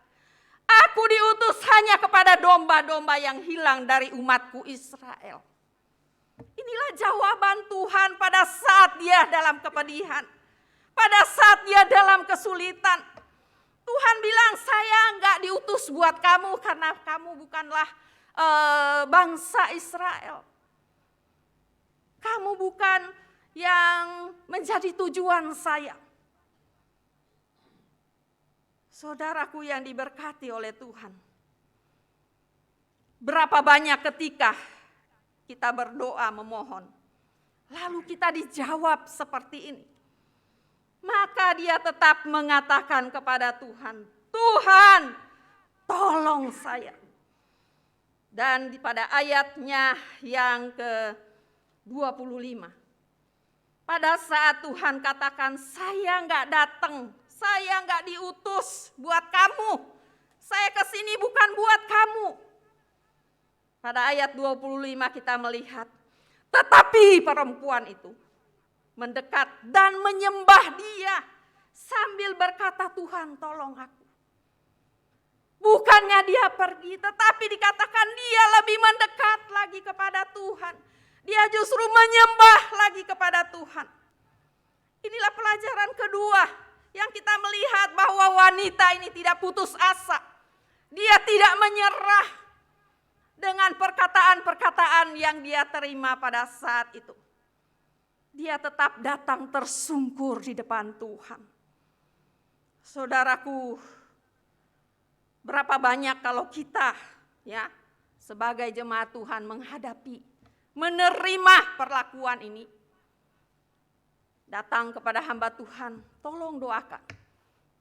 Aku diutus hanya kepada domba-domba yang hilang dari umatku Israel. Inilah jawaban Tuhan pada saat dia dalam kepedihan. Pada saat dia dalam kesulitan. Tuhan bilang, saya enggak diutus buat kamu karena kamu bukanlah bangsa Israel. Kamu bukan yang menjadi tujuan saya. Saudaraku yang diberkati oleh Tuhan. Berapa banyak ketika kita berdoa memohon, lalu kita dijawab seperti ini. Maka dia tetap mengatakan kepada Tuhan, Tuhan tolong saya. Dan pada ayatnya yang ke-25. Pada saat Tuhan katakan, saya enggak datang, saya enggak diutus buat kamu. Saya kesini bukan buat kamu. Pada ayat 25 kita melihat, tetapi perempuan itu mendekat dan menyembah dia sambil berkata, Tuhan tolong aku. Bukannya dia pergi, tetapi dikatakan dia lebih mendekat lagi kepada Tuhan. Dia justru menyembah lagi kepada Tuhan. Inilah pelajaran kedua yang kita melihat bahwa wanita ini tidak putus asa. Dia tidak menyerah dengan perkataan-perkataan yang dia terima pada saat itu. Dia tetap datang tersungkur di depan Tuhan. Saudaraku, berapa banyak kalau kita ya sebagai jemaat Tuhan menerima perlakuan ini. Datang kepada hamba Tuhan, tolong doakan.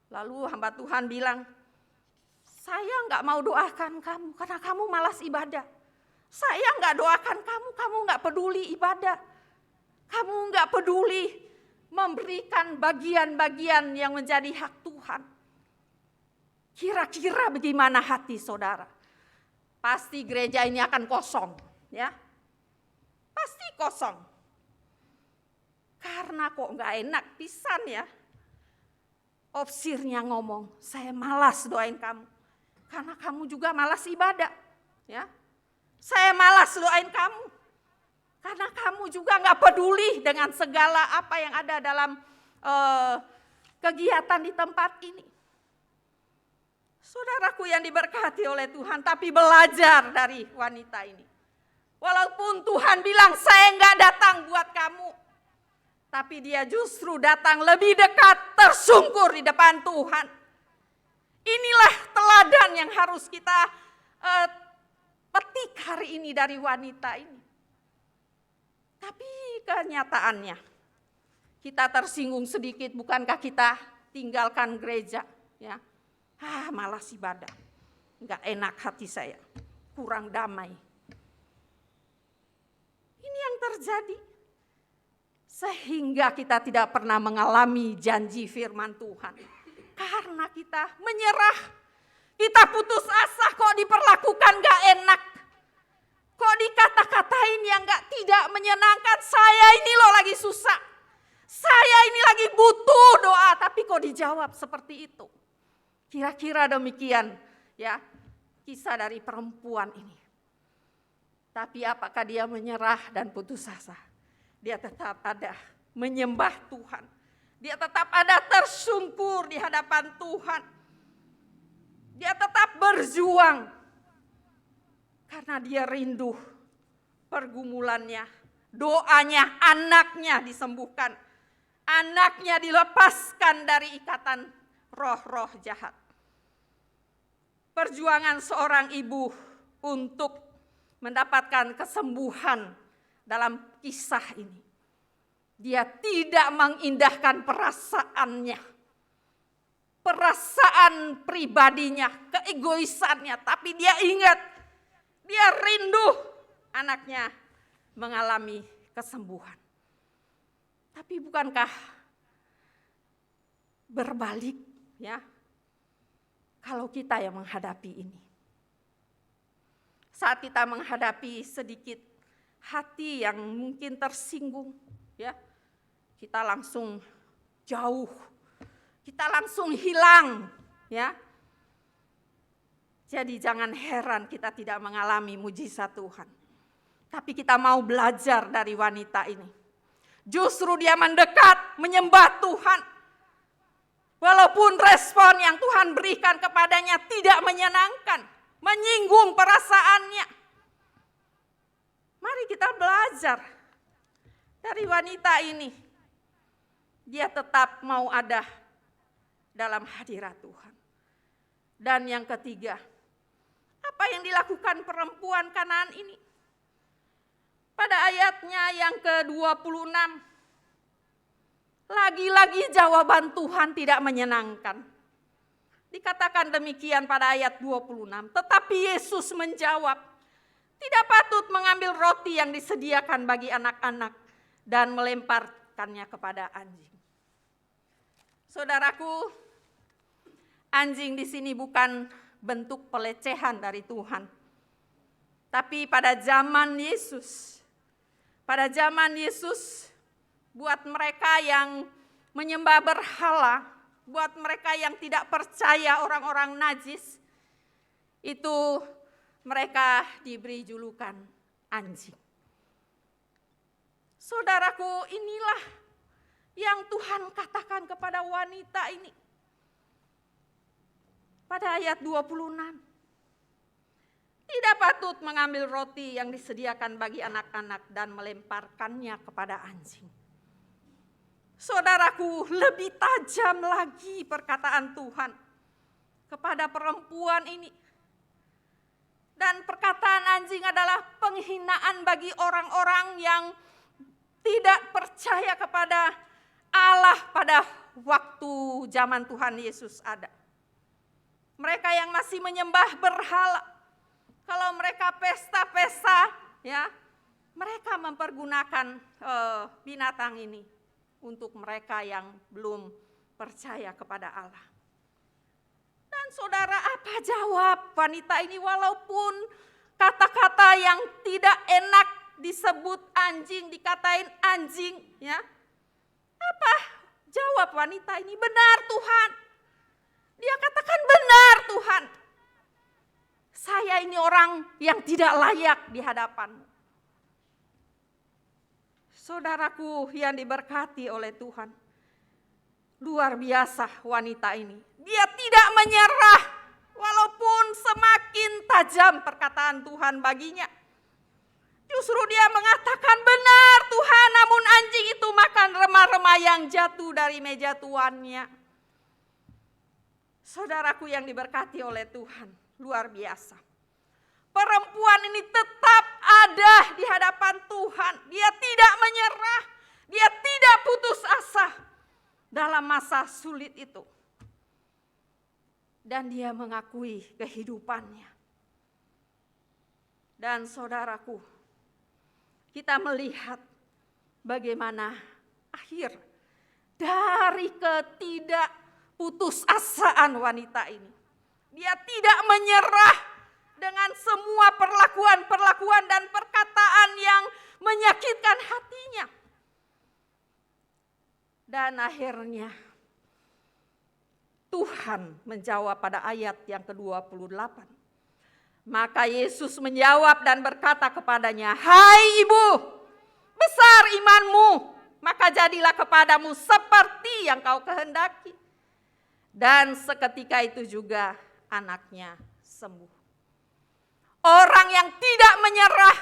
Lalu hamba Tuhan bilang, saya enggak mau doakan kamu karena kamu malas ibadah. Saya enggak doakan kamu, kamu enggak peduli ibadah. Kamu enggak peduli memberikan bagian-bagian yang menjadi hak Tuhan. Kira-kira bagaimana hati saudara? Pasti gereja ini akan kosong, ya. Pasti kosong. Karena kok enggak enak pisan ya. Opsirnya ngomong, saya malas doain kamu. Karena kamu juga malas ibadah, ya. Saya malas doain kamu. Karena kamu juga enggak peduli dengan segala apa yang ada dalam kegiatan di tempat ini. Saudaraku yang diberkati oleh Tuhan, tapi belajar dari wanita ini. Walaupun Tuhan bilang saya enggak datang buat kamu, tapi dia justru datang lebih dekat, tersungkur di depan Tuhan. Inilah teladan yang harus kita petik hari ini dari wanita ini. Tapi kenyataannya, kita tersinggung sedikit, bukankah kita tinggalkan gereja? Ya, malas ibadah, enggak enak hati saya, kurang damai. Ini yang terjadi. Sehingga kita tidak pernah mengalami janji firman Tuhan. Karena kita menyerah. Kita putus asa, kok diperlakukan gak enak. Kok dikata-katain yang tidak menyenangkan. Saya ini loh lagi susah. Saya ini lagi butuh doa, tapi kok dijawab seperti itu. Kira-kira demikian ya kisah dari perempuan ini. Tapi apakah dia menyerah dan putus asa? Dia tetap ada menyembah Tuhan. Dia tetap ada tersungkur di hadapan Tuhan. Dia tetap berjuang. Karena dia rindu pergumulannya, doanya, anaknya disembuhkan. Anaknya dilepaskan dari ikatan roh-roh jahat. Perjuangan seorang ibu untuk mendapatkan kesembuhan dalam kisah ini. Dia tidak mengindahkan perasaannya, perasaan pribadinya, keegoisannya, tapi dia ingat Dia rindu anaknya mengalami kesembuhan. Tapi bukankah berbalik ya? Kalau kita yang menghadapi ini. Saat kita menghadapi sedikit hati yang mungkin tersinggung, ya, kita langsung jauh, kita langsung hilang, ya. Jadi jangan heran kita tidak mengalami mujizat Tuhan. Tapi kita mau belajar dari wanita ini. Justru dia mendekat, menyembah Tuhan. Walaupun respon yang Tuhan berikan kepadanya tidak menyenangkan, menyinggung perasaannya. Mari kita belajar dari wanita ini. Dia tetap mau ada dalam hadirat Tuhan. Dan yang ketiga, apa yang dilakukan perempuan Kanaan ini? Pada ayatnya yang ke-26, lagi-lagi jawaban Tuhan tidak menyenangkan. Dikatakan demikian pada ayat 26, tetapi Yesus menjawab, tidak patut mengambil roti yang disediakan bagi anak-anak dan melemparkannya kepada anjing. Saudaraku, anjing di sini bukan bentuk pelecehan dari Tuhan. Tapi pada zaman Yesus, buat mereka yang menyembah berhala, buat mereka yang tidak percaya orang-orang najis, itu mereka diberi julukan anjing. Saudaraku, inilah yang Tuhan katakan kepada wanita ini. Pada ayat 26. Tidak patut mengambil roti yang disediakan bagi anak-anak dan melemparkannya kepada anjing. Saudaraku, lebih tajam lagi perkataan Tuhan kepada perempuan ini. Dan perkataan anjing adalah penghinaan bagi orang-orang yang tidak percaya kepada Allah pada waktu zaman Tuhan Yesus ada. Mereka yang masih menyembah berhala. Kalau mereka pesta-pesta, ya, mereka mempergunakan binatang ini untuk mereka yang belum percaya kepada Allah. Dan saudara, apa jawab wanita ini walaupun kata-kata yang tidak enak disebut anjing, dikatain anjing, ya? Apa jawab wanita ini? Benar Tuhan. Dia katakan benar Tuhan. Saya ini orang yang tidak layak di hadapan-Mu. Saudaraku yang diberkati oleh Tuhan. Luar biasa wanita ini. Dia tidak menyerah walaupun semakin tajam perkataan Tuhan baginya. Justru dia mengatakan benar Tuhan, namun anjing itu makan remah-remah yang jatuh dari meja tuannya. Saudaraku yang diberkati oleh Tuhan, luar biasa. Perempuan ini tetap ada di hadapan Tuhan. Dia tidak menyerah, dia tidak putus asa dalam masa sulit itu. Dan dia mengakui kehidupannya. Dan saudaraku, kita melihat bagaimana akhir dari ketidakputusasaan wanita ini. Dia tidak menyerah dengan semua perlakuan dan perkataan yang menyakitkan hatinya. Dan akhirnya Tuhan menjawab pada ayat yang ke-28. Maka Yesus menjawab dan berkata kepadanya, "Hai ibu, besar imanmu, maka jadilah kepadamu seperti yang kau kehendaki." Dan seketika itu juga anaknya sembuh. Orang yang tidak menyerah,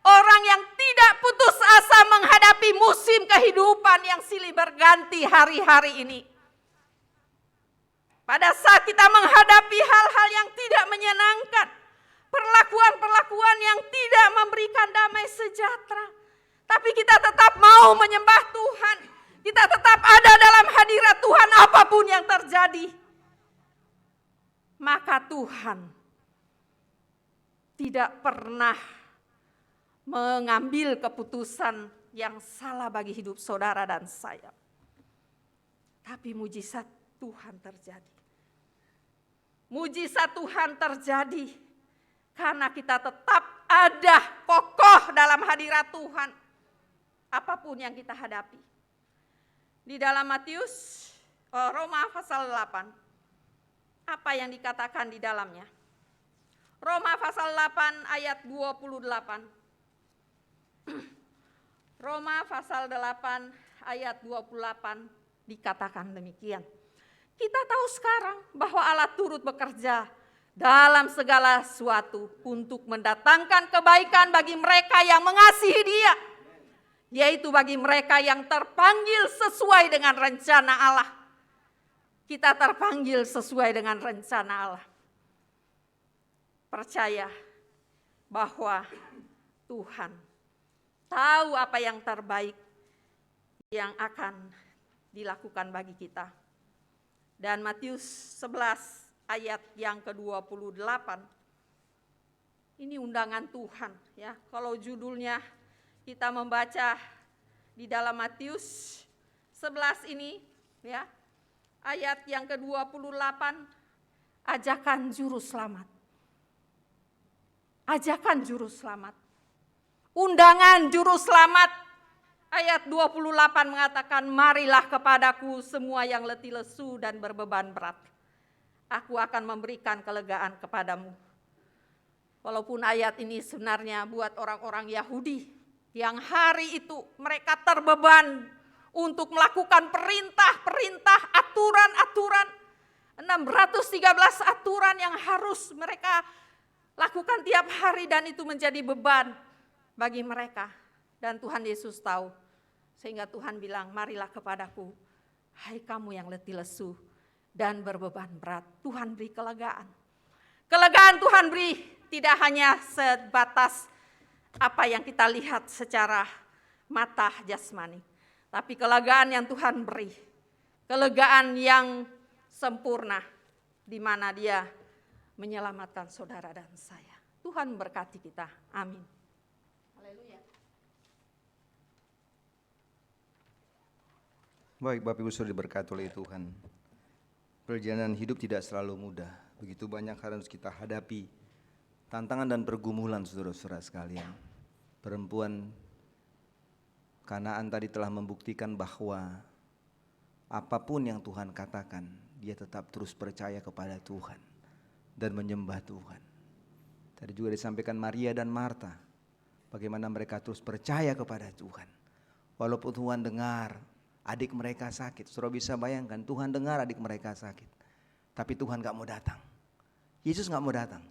orang yang tidak putus asa menghadapi musim kehidupan yang silih berganti hari-hari ini. Pada saat kita menghadapi hal-hal yang tidak menyenangkan, perlakuan-perlakuan yang tidak memberikan damai sejahtera, tapi kita tetap mau menyembah Tuhan, kita tetap ada dalam hadirat Tuhan apapun yang terjadi, maka Tuhan tidak pernah mengambil keputusan yang salah bagi hidup saudara dan saya. Tapi mujizat Tuhan terjadi. Mujizat Tuhan terjadi karena kita tetap ada kokoh dalam hadirat Tuhan. Apapun yang kita hadapi. Di dalam Roma pasal 8, apa yang dikatakan di dalamnya? Roma pasal 8 ayat 28. Roma pasal 8 ayat 28 dikatakan demikian. Kita tahu sekarang bahwa Allah turut bekerja dalam segala sesuatu untuk mendatangkan kebaikan bagi mereka yang mengasihi Dia, yaitu bagi mereka yang terpanggil sesuai dengan rencana Allah. Kita terpanggil sesuai dengan rencana Allah. Percaya bahwa Tuhan tahu apa yang terbaik yang akan dilakukan bagi kita. Dan Matius 11 ayat yang ke-28. Ini undangan Tuhan ya. Kalau judulnya kita membaca di dalam Matius 11 ini ya. Ayat yang ke-28, ajakan juru selamat. Ajakan juru selamat. Undangan juru selamat. Ayat 28 mengatakan, marilah kepadaku semua yang letih lesu dan berbeban berat. Aku akan memberikan kelegaan kepadamu. Walaupun ayat ini sebenarnya buat orang-orang Yahudi yang hari itu mereka terbeban untuk melakukan perintah-perintah, aturan-aturan, 613 aturan yang harus mereka lakukan tiap hari dan itu menjadi beban bagi mereka. Dan Tuhan Yesus tahu, sehingga Tuhan bilang, marilah kepadaku, hai kamu yang letih lesu dan berbeban berat. Tuhan beri kelegaan. Kelegaan Tuhan beri tidak hanya sebatas apa yang kita lihat secara mata jasmani. Tapi kelegaan yang Tuhan beri, kelegaan yang sempurna, di mana Dia menyelamatkan saudara dan saya. Tuhan memberkati kita. Amin. Haleluya. Baik, Bapak Ibu Saudara diberkati oleh Tuhan. Perjalanan hidup tidak selalu mudah. Begitu banyak harus kita hadapi. Tantangan dan pergumulan saudara-saudara sekalian. Perempuan Kanaan tadi telah membuktikan bahwa apapun yang Tuhan katakan, dia tetap terus percaya kepada Tuhan dan menyembah Tuhan. Tadi juga disampaikan Maria dan Marta, bagaimana mereka terus percaya kepada Tuhan. Walaupun Tuhan dengar adik mereka sakit, saudara bisa bayangkan Tuhan dengar adik mereka sakit, tapi Tuhan gak mau datang. Yesus gak mau datang.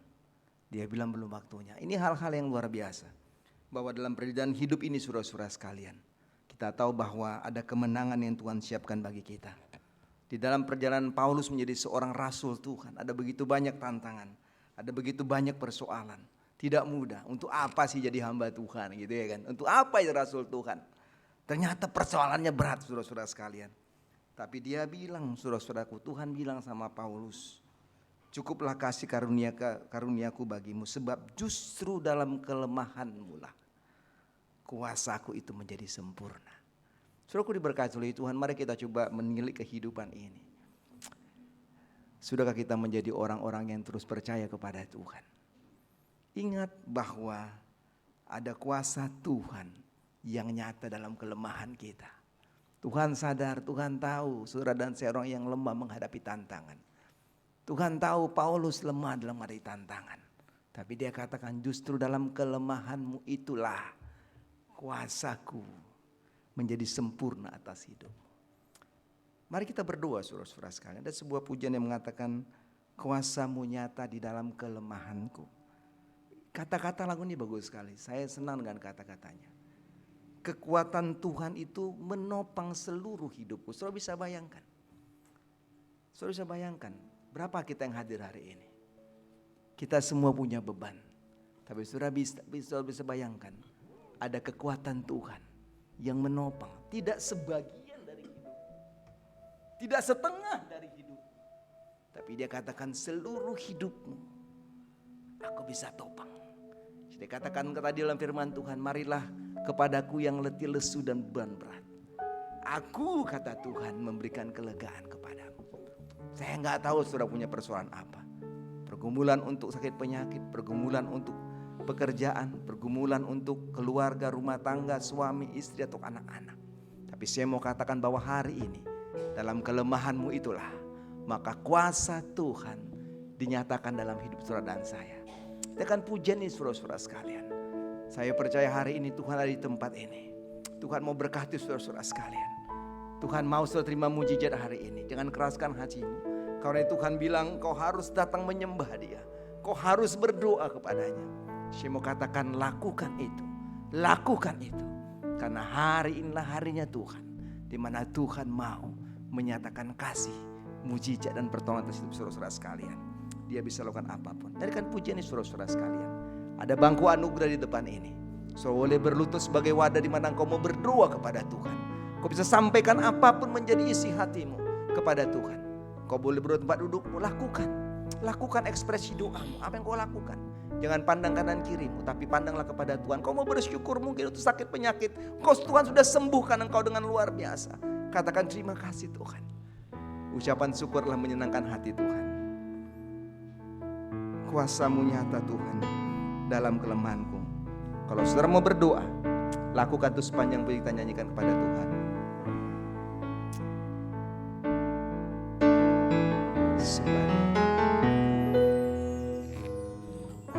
Dia bilang belum waktunya. Ini hal-hal yang luar biasa. Bahwa dalam perjalanan hidup ini saudara-saudara sekalian, kita tahu bahwa ada kemenangan yang Tuhan siapkan bagi kita. Di dalam perjalanan Paulus menjadi seorang rasul Tuhan, ada begitu banyak tantangan, ada begitu banyak persoalan. Tidak mudah. Untuk apa sih jadi hamba Tuhan gitu ya kan? Untuk apa ya rasul Tuhan? Ternyata persoalannya berat saudara-saudara sekalian. Tapi dia bilang, saudara-saudaraku, Tuhan bilang sama Paulus, cukuplah kasih karuniaku bagimu, sebab justru dalam kelemahanmu lah kuasaku itu menjadi sempurna. Saudaraku diberkati oleh Tuhan, mari kita coba menilik kehidupan ini. Sudahkah kita menjadi orang-orang yang terus percaya kepada Tuhan? Ingat bahwa ada kuasa Tuhan yang nyata dalam kelemahan kita. Tuhan sadar, Tuhan tahu saudara dan saya orang yang lemah menghadapi tantangan. Tuhan tahu Paulus lemah dalam menghadapi tantangan. Tapi dia katakan justru dalam kelemahanmu itulah kuasaku menjadi sempurna atas hidupmu. Mari kita berdoa saudara-saudara sekalian. Ada sebuah pujian yang mengatakan kuasamu nyata di dalam kelemahanku. Kata-kata lagu ini bagus sekali. Saya senang dengan kata-katanya. Kekuatan Tuhan itu menopang seluruh hidupku. Saudara bisa bayangkan. Saudara bisa bayangkan. Berapa kita yang hadir hari ini? Kita semua punya beban. Tapi saudara bisa bayangkan. Ada kekuatan Tuhan yang menopang. Tidak sebagian dari hidup. Tidak setengah dari hidup. Tapi dia katakan seluruh hidupmu aku bisa topang. Dikatakan tadi dalam firman Tuhan, marilah kepadaku yang letih lesu dan beban berat. Aku, kata Tuhan, memberikan kelegaan kepadamu. Saya nggak tahu saudara punya persoalan apa. Pergumulan untuk sakit penyakit, pergumulan untuk pekerjaan, pergumulan untuk keluarga, rumah tangga, suami, istri atau anak-anak. Tapi saya mau katakan bahwa hari ini dalam kelemahanmu itulah maka kuasa Tuhan dinyatakan dalam hidup saudara dan saya. Dengan pujian ini saudara-saudara sekalian, saya percaya hari ini Tuhan ada di tempat ini. Tuhan mau berkati saudara-saudara sekalian. Tuhan mau saudara terima mujizat hari ini. Jangan keraskan hatimu. Karena Tuhan bilang kau harus datang menyembah Dia. Kau harus berdoa kepadanya. Saya mau katakan lakukan itu. Lakukan itu. Karena hari inilah harinya Tuhan. Di mana Tuhan mau menyatakan kasih, mujizat dan pertolongan atas hidup saudara-saudara sekalian. Dia bisa lakukan apapun. Darikan pujian ini saudara-saudara sekalian. Ada bangku anugerah di depan ini. Saudara boleh berlutut sebagai wadah di mana engkau mau berdoa kepada Tuhan. Kau bisa sampaikan apapun menjadi isi hatimu kepada Tuhan. Kau boleh berdoa tempat dudukmu, lakukan. Lakukan ekspresi doamu, apa yang kau lakukan. Jangan pandang kanan kirimu, tapi pandanglah kepada Tuhan. Kau mau bersyukur mungkin untuk sakit penyakit. Tuhan sudah sembuhkan engkau dengan luar biasa. Katakan terima kasih Tuhan. Ucapan syukurlah menyenangkan hati Tuhan. Kuasa-Mu nyata Tuhan dalam kelemahanku. Kalau saudara mau berdoa, lakukan itu sepanjang kita nyanyikan kepada Tuhan.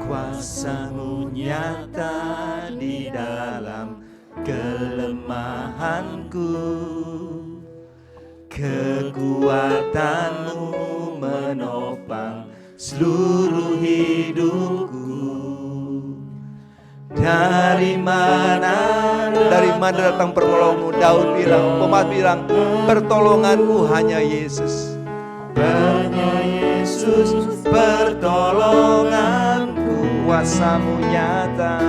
Kuasa-Mu nyata di dalam kelemahanku, kekuatan-Mu menopang seluruh hidupku. Dari mana datang pertolonganmu? Daud bilang, pemazmur bilang, pertolonganmu hanya Yesus. Hanya Yesus pertolonganku. Kuasa-Mu nyata,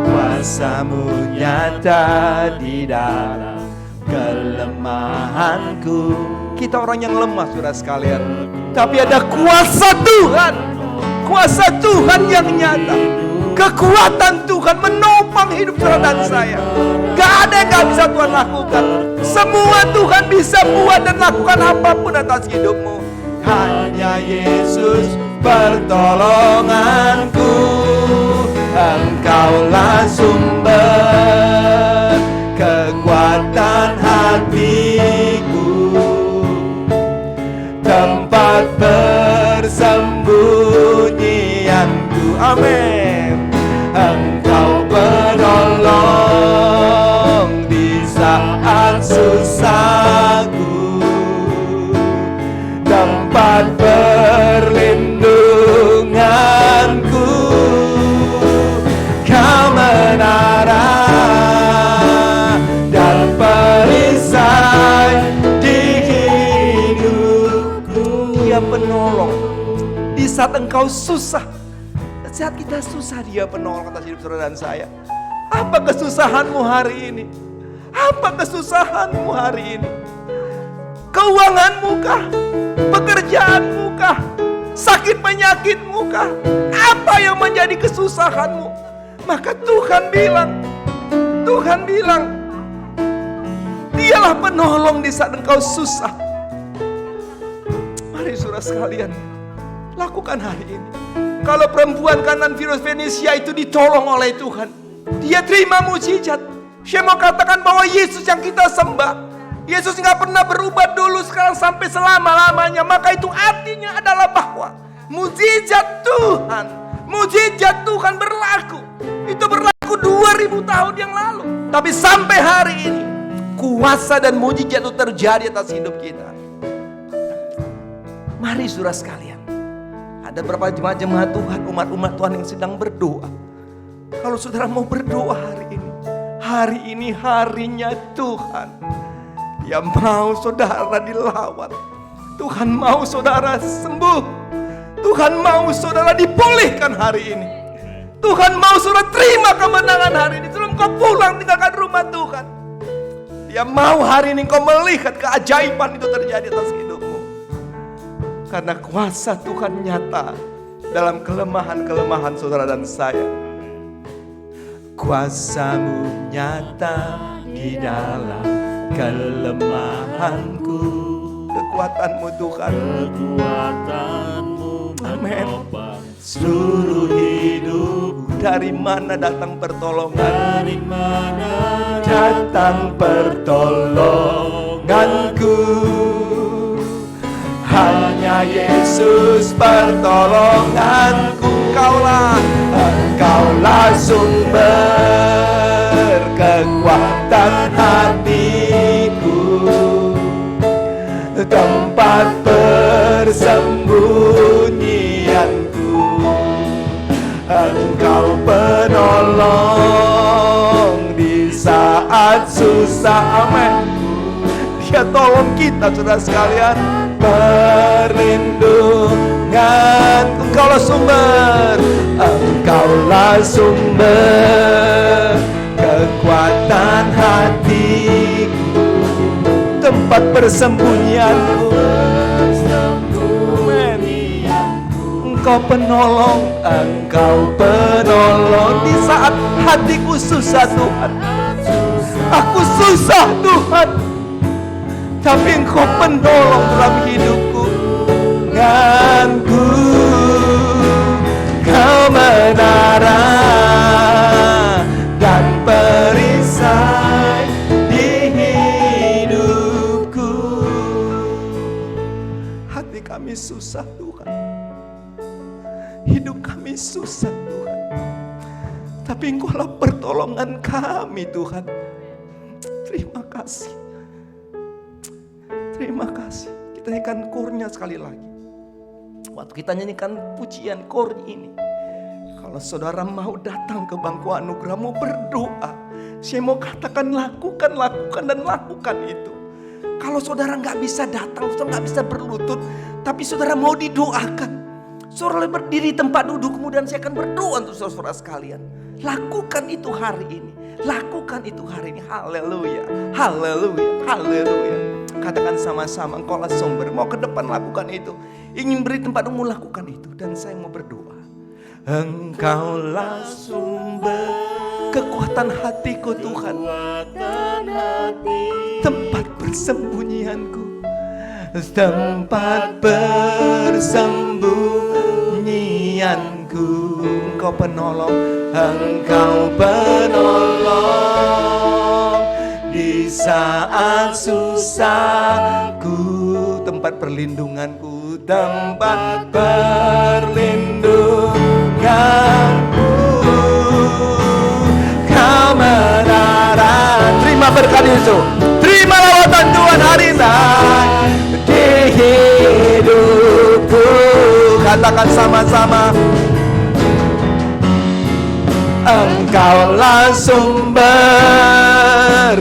kuasa-Mu nyata di dalam kelemahanku. Kita orang yang lemah saudara sekalian, tapi ada kuasa Tuhan. Kuasa Tuhan yang nyata. Kekuatan Tuhan menopang hidup saudara dan saya. Gak ada yang gak bisa Tuhan lakukan. Semua Tuhan bisa buat dan lakukan apapun atas hidupmu. Hanya Yesus pertolonganku. Engkaulah sumber kekuatan hatiku, tempat persembunyianku. Amin. Engkau penolong di saat susahku, tempat perlindunganku. Kau menara dan perisai di hidupku. Dia penolong di saat engkau susah. Saat kita susah, Dia penolong atas hidup saudara dan saya. Apa kesusahanmu hari ini? Apa kesusahanmu hari ini? Keuanganmu kah? Pekerjaanmu kah? Sakit penyakitmu kah? Apa yang menjadi kesusahanmu? Maka Tuhan bilang, Dialah penolong di saat engkau susah. Mari saudara sekalian, lakukan hari ini. Kalau perempuan kanan virus Venesia itu ditolong oleh Tuhan, dia terima mujizat. Saya mau katakan bahwa Yesus yang kita sembah, Yesus nggak pernah berubah dulu, sekarang sampai selama-lamanya. Maka itu artinya adalah bahwa mujizat Tuhan berlaku. Itu berlaku 2000 tahun yang lalu. Tapi sampai hari ini, kuasa dan mujizat itu terjadi atas hidup kita. Mari saudara sekalian, ada beberapa jemaat-jemaat Tuhan, umat-umat Tuhan yang sedang berdoa. Kalau saudara mau berdoa hari ini harinya Tuhan. Dia mau saudara dilawan. Tuhan mau saudara sembuh. Tuhan mau saudara dipulihkan hari ini. Tuhan mau saudara terima kemenangan hari ini. Sebelum kau pulang tinggalkan rumah Tuhan, Dia mau hari ini kau melihat keajaiban itu terjadi atas hidupmu. Karena kuasa Tuhan nyata dalam kelemahan-kelemahan saudara dan saya. Kuasa-Mu nyata di dalam kelemahanku. Kekuatan-Mu Tuhan, Kekuatan-Mu menopang seluruh hidup. Dari mana datang pertolongan? Dari mana Datang pertolonganku. Hanya Yesus pertolonganku. Engkaulah sumber kekuatan hatiku, tempat persembunyianku. Engkau penolong di saat susah. Amin. Dia tolong kita, saudara sekalian. Perlindungan, Engkaulah sumber, Engkaulah sumber kekuatan hatiku, tempat persembunyianku. Engkau penolong, Engkau penolong di saat hatiku susah Tuhan. Aku susah Tuhan, tapi Engkau penolong dalam hidupku. Denganku Kau menara dan perisai di hidupku. Hati kami susah Tuhan, hidup kami susah Tuhan, tapi Engkaulah pertolongan kami Tuhan. Terima kasih. Terima kasih. Kita nyanyikan kornya sekali lagi. Waktu kita nyanyikan pujian kor ini, kalau saudara mau datang ke bangku anugerah, mau berdoa, saya mau katakan lakukan dan lakukan itu. Kalau saudara nggak bisa datang, saudara nggak bisa berlutut, tapi saudara mau didoakan, saudara berdiri tempat duduk, kemudian saya akan berdoa untuk saudara sekalian. Lakukan itu hari ini, lakukan itu hari ini. Haleluya, haleluya, haleluya. Katakan sama-sama, Engkaulah sumber. Mau ke depan lakukan itu. Ingin beri tempatmu lakukan itu. Dan saya mau berdoa. Engkaulah sumber kekuatan hatiku Tuhan, tempat persembunyianku, tempat persembunyianku. Engkau penolong, Engkau penolong di saat susahku, tempat perlindunganku, tempat perlindunganku. Kau menara. Terima berkat Yesus, terima lawatan Tuhan hari ini di hidupku. Katakan sama-sama, Engkaulah sumber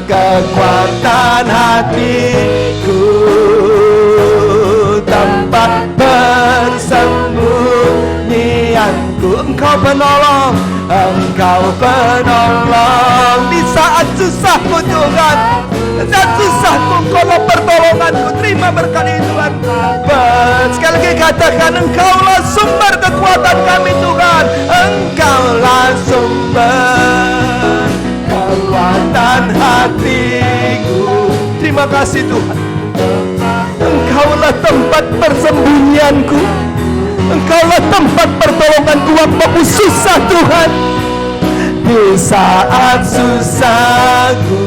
kekuatan hatiku, tempat persembunyianku. Engkau penolong, Engkau penolong di saat susahku Tuhan. Saat susahku Engkaulah pertolonganku. Terima berkat Tuhan. Sekali lagi katakan, Engkaulah sumber kekuatan kami Tuhan. Engkaulah sumber kekuatan hatiku. Terima kasih Tuhan. Engkaulah tempat persembunyianku, Engkaulah tempat pertolonganku waktu aku susah Tuhan. Di saat susahku,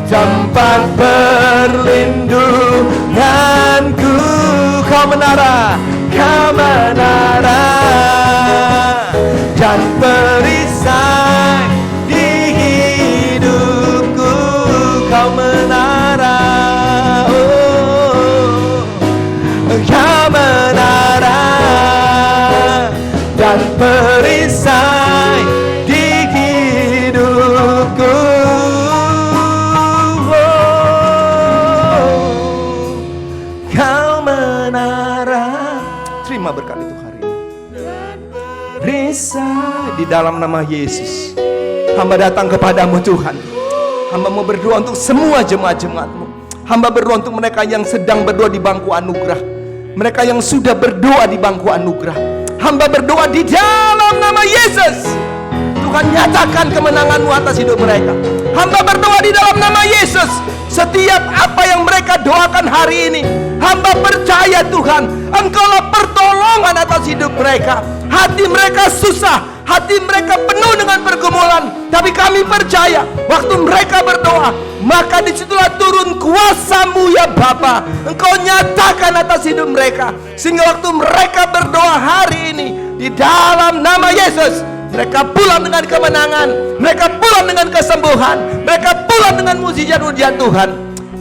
tempat perlindunganku. Kau menara, Kau menara dan perisai di hidupku. Kau menara, Kau menara dan perisai di hidupku. Kau menara. Terima berkat itu hari ini. Perisai di dalam nama Yesus. Hamba datang kepadamu Tuhan. Hamba mau berdoa untuk semua jemaat-jemaatmu. Hamba berdoa untuk mereka yang sedang berdoa di bangku anugerah. Mereka yang sudah berdoa di bangku anugerah, hamba berdoa di dalam nama Yesus, Tuhan nyatakan kemenangan-Mu atas hidup mereka. Hamba berdoa di dalam nama Yesus, setiap apa yang mereka doakan hari ini, hamba percaya Tuhan, Engkaulah pertolongan atas hidup mereka. Hati mereka susah, hati mereka penuh dengan pergumulan, tapi kami percaya waktu mereka berdoa, maka disitulah turun kuasa-Mu ya Bapa. Engkau nyatakan atas hidup mereka, sehingga waktu mereka berdoa hari ini di dalam nama Yesus, mereka pulang dengan kemenangan, mereka pulang dengan kesembuhan, mereka pulang dengan mujizat-mujizat Tuhan.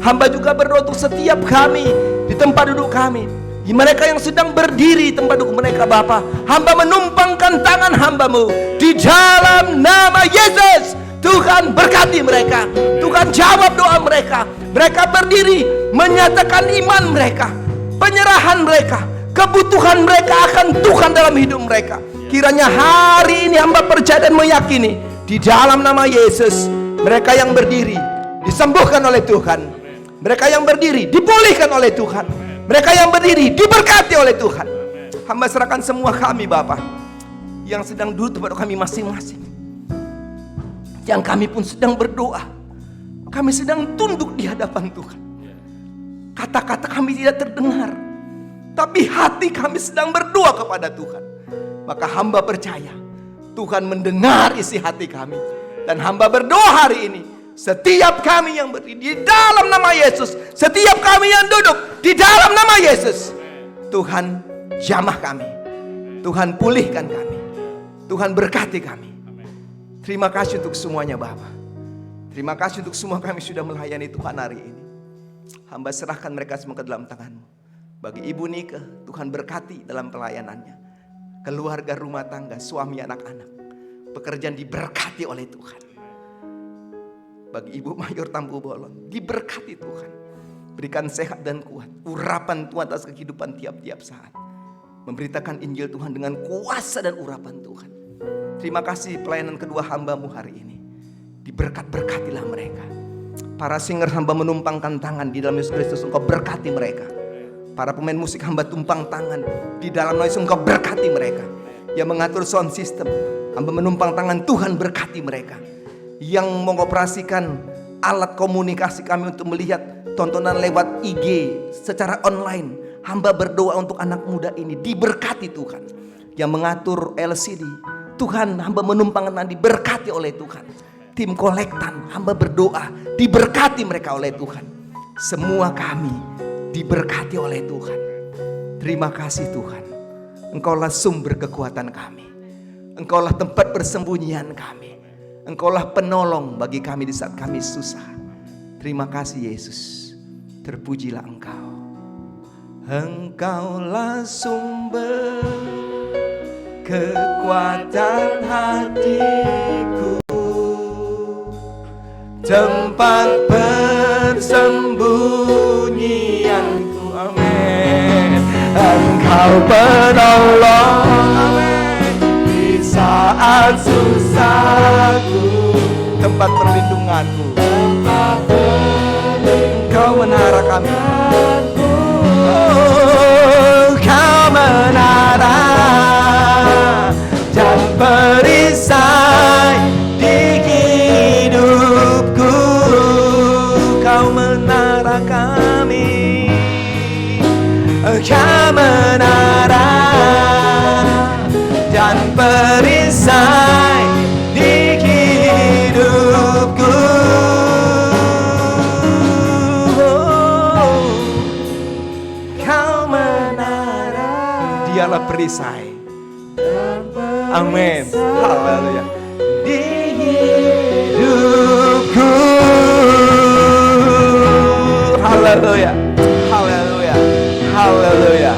Hamba juga berdoa untuk setiap kami di tempat duduk kami, di mereka yang sedang berdiri di tempat duduk mereka Bapa. Hamba menumpangkan tangan hamba-Mu di dalam nama Yesus. Tuhan berkati mereka, Tuhan jawab doa mereka. Mereka berdiri menyatakan iman mereka, penyerahan mereka, kebutuhan mereka akan Tuhan dalam hidup mereka. Kiranya hari ini hamba percaya dan meyakini di dalam nama Yesus, mereka yang berdiri disembuhkan oleh Tuhan, mereka yang berdiri dipulihkan oleh Tuhan, mereka yang berdiri diberkati oleh Tuhan. Hamba serahkan semua kami Bapa, yang sedang duduk tempat kami masing-masing, yang kami pun sedang berdoa, kami sedang tunduk di hadapan Tuhan. Kata-kata kami tidak terdengar, tapi hati kami sedang berdoa kepada Tuhan. Maka hamba percaya Tuhan mendengar isi hati kami. Dan hamba berdoa hari ini, setiap kami yang berdiri di dalam nama Yesus, setiap kami yang duduk di dalam nama Yesus, Tuhan jamah kami, Tuhan pulihkan kami, Tuhan berkati kami. Terima kasih untuk semuanya Bapa. Terima kasih untuk semua kami sudah melayani Tuhan hari ini. Hamba serahkan mereka semua ke dalam tangan-Mu. Bagi Ibu Nike, Tuhan berkati dalam pelayanannya, keluarga, rumah tangga, suami, anak-anak, pekerjaan diberkati oleh Tuhan. Bagi Ibu Mayor Tampu Bolon, diberkati Tuhan, berikan sehat dan kuat, urapan Tuhan atas kehidupan tiap-tiap saat, memberitakan Injil Tuhan dengan kuasa dan urapan Tuhan. Terima kasih pelayanan kedua hamba-Mu hari ini, diberkat-berkatilah mereka. Para singer hamba menumpangkan tangan di dalam Yesus Kristus, Engkau berkati mereka. Para pemain musik hamba tumpang tangan di dalam noise, Engkau berkati mereka. Yang mengatur sound system, hamba menumpang tangan, Tuhan berkati mereka. Yang mengoperasikan alat komunikasi kami untuk melihat tontonan lewat IG secara online, hamba berdoa untuk anak muda ini diberkati Tuhan. Yang mengatur LCD, Tuhan hamba menumpang tangan, diberkati oleh Tuhan. Tim kolektan, hamba berdoa diberkati mereka oleh Tuhan. Semua kami diberkati oleh Tuhan. Terima kasih Tuhan, Engkaulah sumber kekuatan kami, Engkaulah tempat persembunyian kami, Engkaulah penolong bagi kami di saat kami susah. Terima kasih Yesus, terpujilah Engkau. Engkaulah sumber kekuatan hatiku, tempat persembunyianku. Amin. Engkau penolong, amin, di saat susahku, tempat perlindunganku, tempat perlindunganku. Engkau menara kami, oh, Kau menara dan perisai di hidupku. Kau menara kami, Kau menara dan perisai di hidupku. Kau menara, Dialah perisai. Amin. Haleluya. Di hidupku. Haleluya. Haleluya. Haleluya.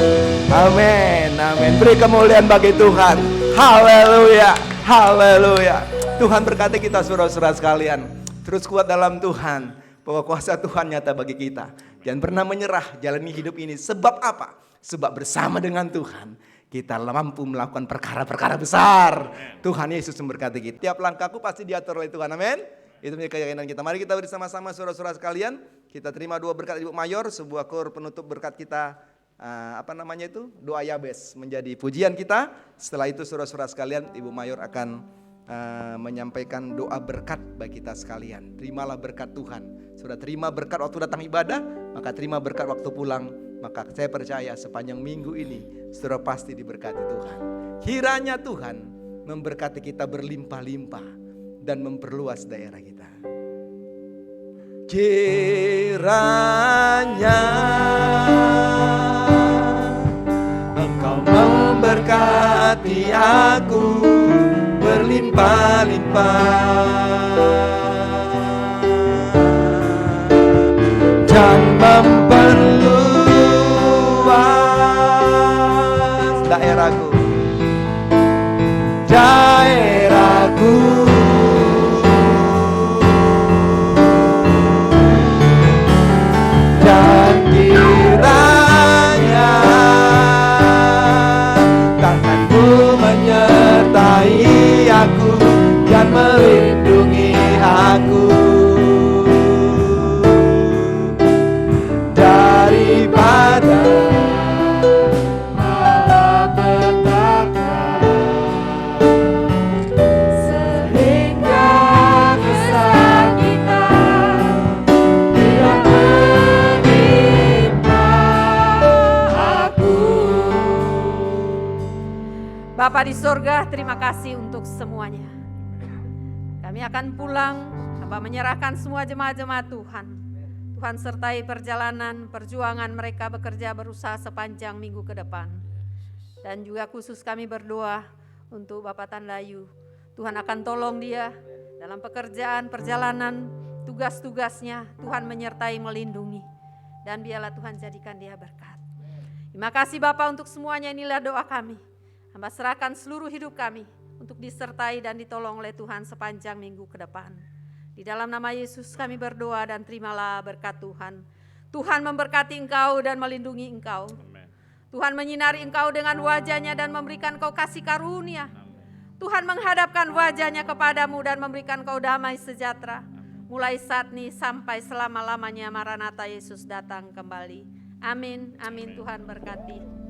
Amin. Amin. Beri kemuliaan bagi Tuhan. Haleluya. Haleluya. Tuhan berkati kita saudara-saudara sekalian. Terus kuat dalam Tuhan, bahwa kuasa Tuhan nyata bagi kita. Jangan pernah menyerah jalani hidup ini. Sebab apa? Sebab bersama dengan Tuhan kita mampu melakukan perkara-perkara besar. Tuhan Yesus memberkati kita. Tiap langkahku pasti diatur oleh Tuhan. Amin. Itu menjadi keyakinan kita. Mari kita bersama-sama saudara-saudara sekalian. Kita terima dua berkat Ibu Mayor, sebuah kor penutup berkat kita doa Yabes menjadi pujian kita. Setelah itu saudara-saudara sekalian, Ibu Mayor akan menyampaikan doa berkat bagi kita sekalian. Terimalah berkat Tuhan. Sudah terima berkat waktu datang ibadah, maka terima berkat waktu pulang. Maka saya percaya sepanjang minggu ini saudara pasti diberkati Tuhan. Kiranya Tuhan memberkati kita berlimpah-limpah dan memperluas daerah kita. Kiranya Engkau memberkati aku berlimpah-limpah dan memperluas daerahku. Dan kiranya tanganmu menyertai aku dan melindungi aku daripada malapetaka, sehingga kesakitan tidak menimpa aku. Bapa di sorga, terima kasih untuk semuanya. Kami akan pulang, Bapa menyerahkan semua jemaat-jemaat Tuhan. Tuhan sertai perjalanan, perjuangan mereka bekerja berusaha sepanjang minggu ke depan. Dan juga khusus kami berdoa untuk Bapak Tandayu. Tuhan akan tolong dia dalam pekerjaan, perjalanan, tugas-tugasnya. Tuhan menyertai, melindungi. Dan biarlah Tuhan jadikan dia berkat. Terima kasih Bapak untuk semuanya, inilah doa kami. Hamba serahkan seluruh hidup kami untuk disertai dan ditolong oleh Tuhan sepanjang minggu ke depan. Di dalam nama Yesus kami berdoa dan terimalah berkat Tuhan. Tuhan memberkati engkau dan melindungi engkau. Tuhan menyinari engkau dengan wajah-Nya dan memberikan engkau kasih karunia. Tuhan menghadapkan wajah-Nya kepadamu dan memberikan engkau damai sejahtera. Mulai saat ini sampai selama-lamanya. Maranatha, Yesus datang kembali. Amin, amin. Tuhan berkati.